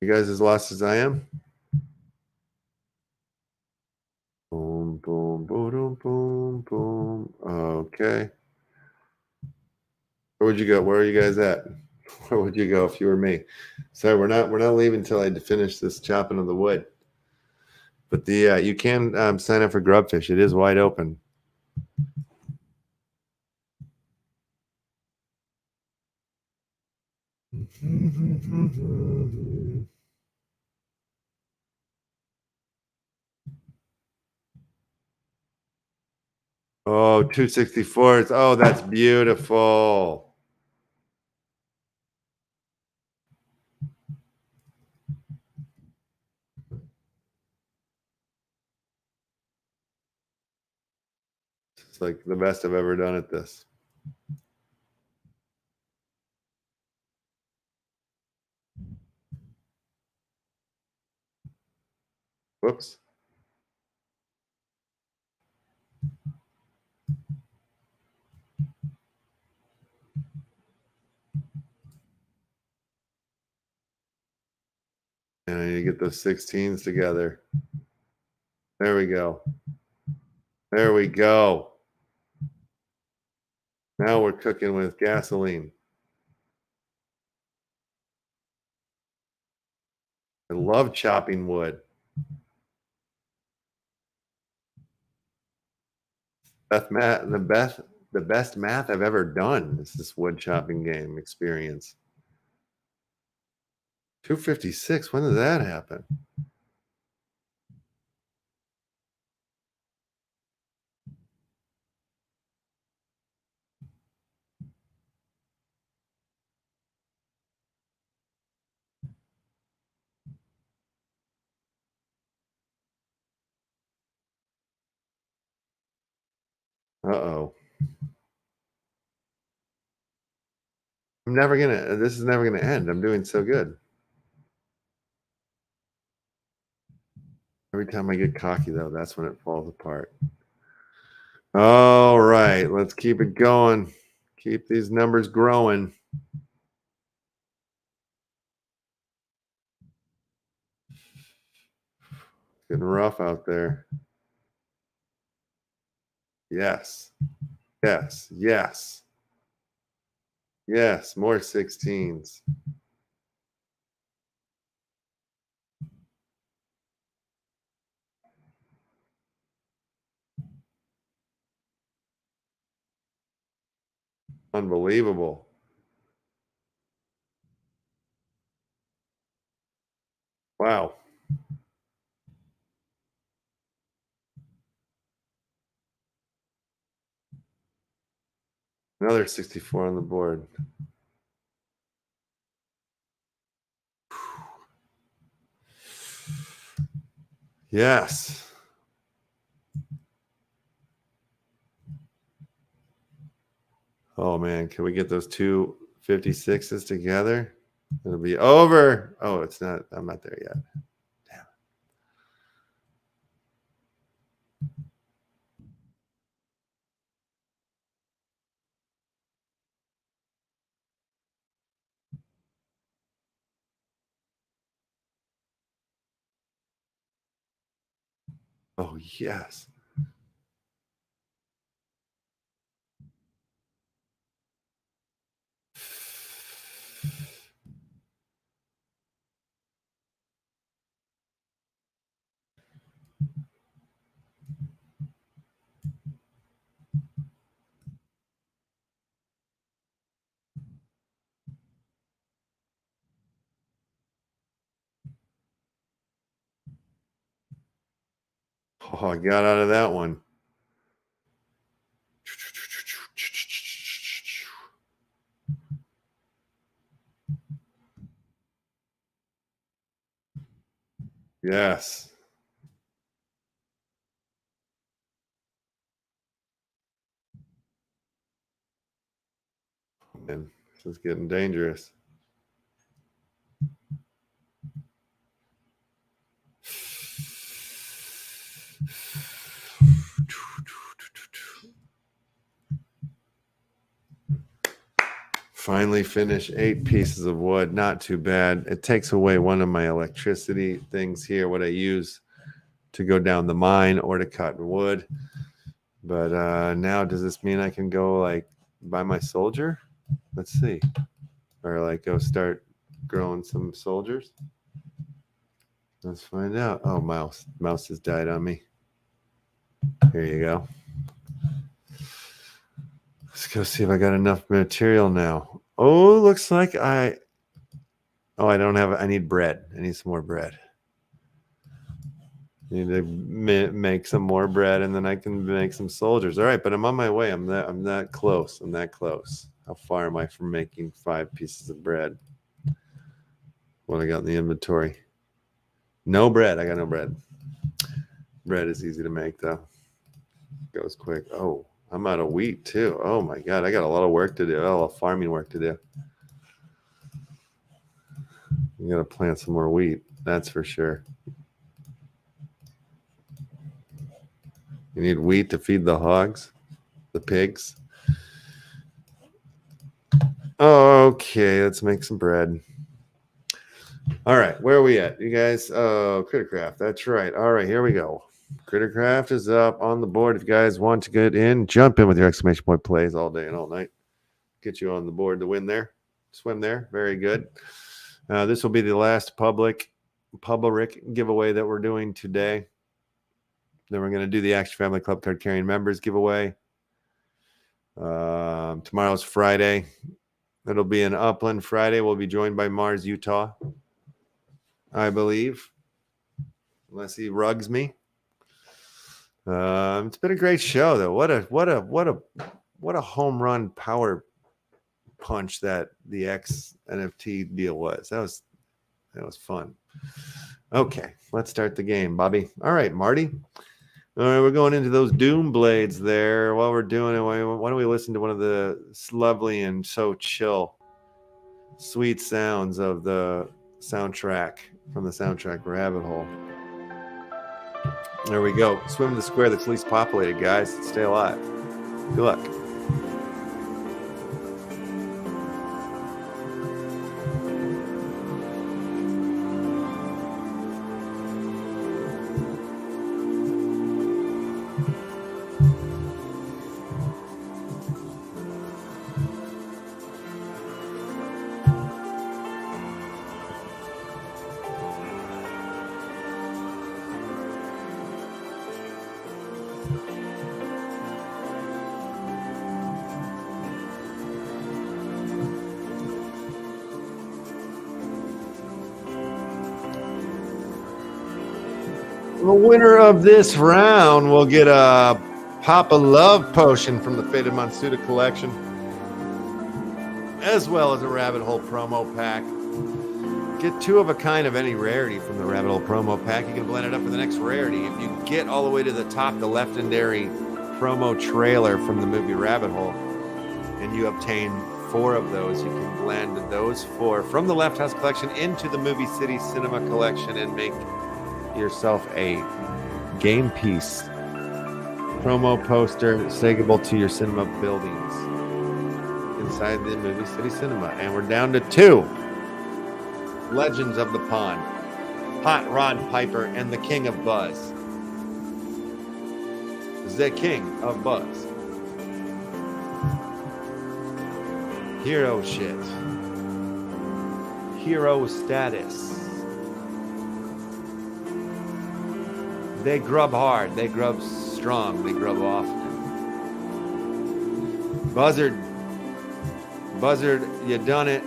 You guys as lost as I am? Boom, boom, boom, boom, boom. Okay. Where would you go? Where are you guys at? Where would you go if you were me? Sorry, we're not leaving until I finish this chopping of the wood. But the you can sign up for Grubfish. It is wide open. Oh, 264. Oh, that's beautiful. It's like the best I've ever done at this. Whoops. And I need to get those 16s together. There we go. There we go. Now we're cooking with gasoline. I love chopping wood. The best math I've ever done is this wood chopping game experience. 256. When did that happen? Uh-oh. This is never gonna end. I'm doing so good. Every time I get cocky though, that's when it falls apart. All right, let's keep it going. Keep these numbers growing. Getting rough out there. Yes. Yes. Yes. Yes. More 16s. Unbelievable. Wow. Another 64 on the board. Yes. Oh man, can we get those two 56s together? It'll be over. Oh, it's not. I'm not there yet. Damn. Oh, yes. Oh, I got out of that one. Yes. Man, this is getting dangerous. Finally finished 8 pieces of wood. Not too bad. It takes away one of my electricity things here, what I use to go down the mine or to cut wood. But now does this mean I can go like buy my soldier? Let's see. Or like go start growing some soldiers. Let's find out. Oh, mouse has died on me. Here you go. Let's go see if I got enough material now. Oh, looks like I don't have, I need bread. I need some more bread. I need to make some more bread and then I can make some soldiers. All right, but I'm on my way. I'm that close. I'm that close. How far am I from making 5 pieces of bread? What I got in the inventory? No bread. I got no bread. Bread is easy to make though. Goes quick. Oh, I'm out of wheat too. Oh my God, I got a lot of work to do. A lot of farming work to do. You gotta plant some more wheat. That's for sure. You need wheat to feed the hogs, the pigs. Okay, let's make some bread. All right, where are we at? You guys, Crittercraft, that's right. All right, here we go. Crittercraft is up on the board. If you guys want to get in, jump in with your exclamation point plays all day and all night. Get you on the board to win there. Swim there. Very good. This will be the last public giveaway that we're doing today. Then we're going to do the Action Family Club card carrying members giveaway. Tomorrow's Friday. It'll be an Upland Friday. We'll be joined by Mars, Utah, I believe, unless he rugs me. It's been a great show, though. What a home run power punch that the X NFT deal was. That was fun. Okay, let's start the game, Bobby. All right, Marty. All right, we're going into those doom blades there. While we're doing it, why don't we listen to one of the lovely and so chill, sweet sounds of the soundtrack from the soundtrack Rabbit Hole. There we go. Swim the square that's least populated, guys. Stay alive. Good luck. The winner of this round will get a Papa Love potion from the Faded Monsuda collection, as well as a Rabbit Hole promo pack. Get 2 of a kind of any rarity from the Rabbit Hole promo pack. You can blend it up for the next rarity. If you get all the way to the top, the legendary promo trailer from the movie Rabbit Hole, and you obtain 4 of those, you can blend those 4 from the Left House collection into the Movie City Cinema collection and make yourself a game piece promo poster stakeable to your cinema buildings inside the Movie City Cinema. And we're down to 2 Legends of the Pond, Hot Rod Piper and the King of Buzz. The King of Buzz. Hero shit. Hero status. They grub hard. They grub strong. They grub often. Buzzard. Buzzard, you done it.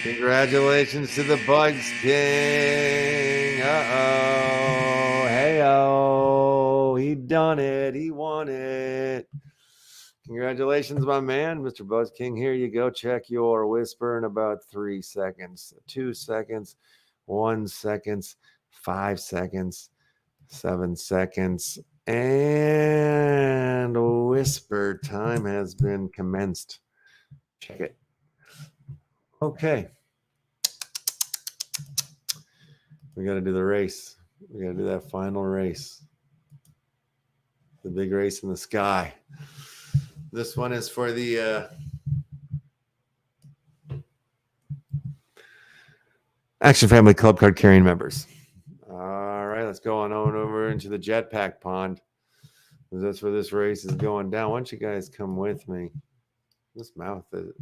Congratulations to the Bugs King. Uh-oh. Hey-oh. He done it. He won it. Congratulations, my man. Mr. Buzz King, here you go. Check your whisper in about 3 seconds. 2 seconds. 1 second. 5 seconds. 7 seconds. And whisper time has been commenced. Check it. Okay. We got to do the race. We got to do that final race. The big race in the sky. This one is for the Action Family Club card carrying members. All right, let's go on over into the jetpack pond. That's where this race is going down. Why don't you guys come with me?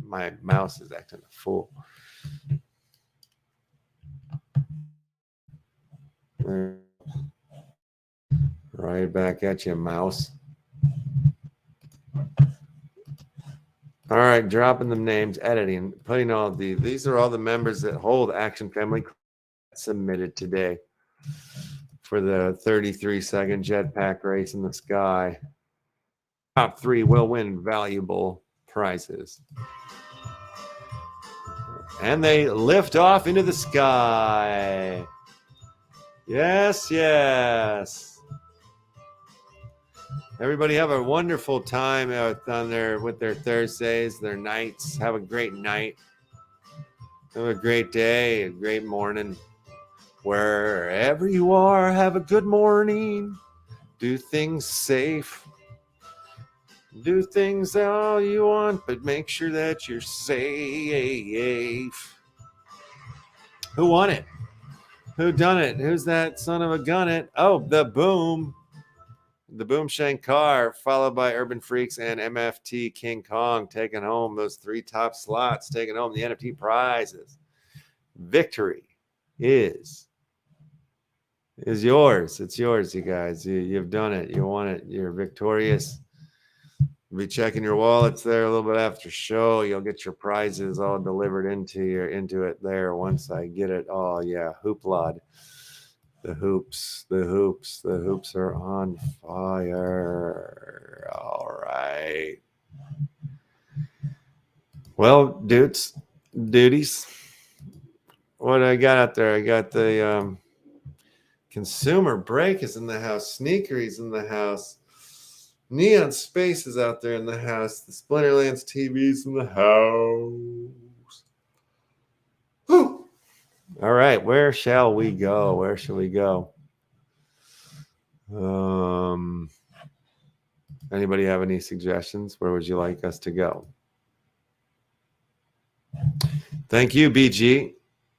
My mouse is acting a fool. Right back at you, mouse. All right, dropping the names, editing, putting all these are all the members that hold Action Family submitted today for the 33-second jetpack race in the sky. Top 3 will win valuable prizes. And they lift off into the sky. Yes, yes. Everybody have a wonderful time out on there with their Thursdays, their nights. Have a great night. Have a great day, a great morning. Wherever you are, have a good morning. Do things safe. Do things all you want, but make sure that you're safe. Who won it? Who done it? Who's that son of a gun it? Oh, the Boom. The Boom Shankar, followed by Urban Freaks and MFT King Kong, taking home those 3 top slots, taking home the NFT prizes. Victory is yours. It's yours, you guys. You've done it. You won it. You're victorious. You'll be checking your wallets there a little bit after show. You'll get your prizes all delivered into it there once I get it. Oh yeah, hooplod. The hoops are on fire. All right. Well, duties. What do I got out there? I got the Consumer Break is in the house. Sneakery's in the house. Neon Space is out there in the house. The Splinterlands TV's in the house. Whew. All right, where shall we go? Where shall we go? Anybody have any suggestions? Where would you like us to go? Thank you, BG.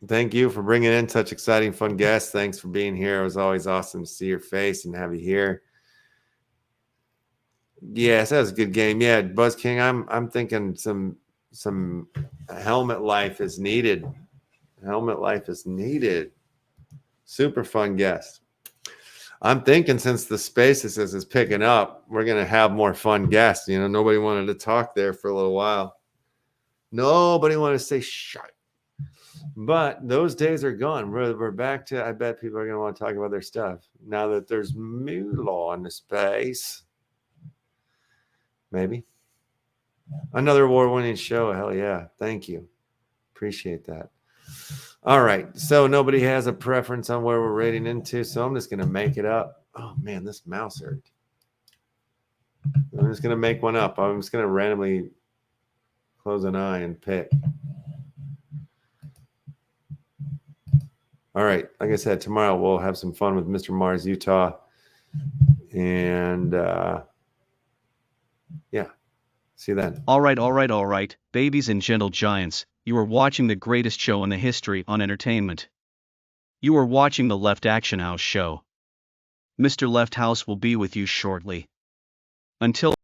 Thank you for bringing in such exciting, fun guests. Thanks for being here. It was always awesome to see your face and have you here. Yes, that was a good game. Yeah, Buzz King, I'm thinking some helmet life is needed. Helmet life is needed. Super fun guest. I'm thinking since the Spaces is picking up, we're going to have more fun guests. You know, nobody wanted to talk there for a little while. Nobody wanted to say shut. But those days are gone. We're back to, I bet people are going to want to talk about their stuff now that there's Moolah on the space. Maybe. Another award-winning show. Hell yeah. Thank you. Appreciate that. All right. So nobody has a preference on where we're rating into, so I'm just going to make it up. Oh, man, this mouse hurt. I'm just going to make one up. I'm just going to randomly close an eye and pick. All right. Like I said, tomorrow we'll have some fun with Mr. Mars, Utah. And, yeah. See you then. All right, babies and gentle giants, you are watching the greatest show in the history on entertainment. You are watching the Left Action House show. Mr. Left House will be with you shortly. Until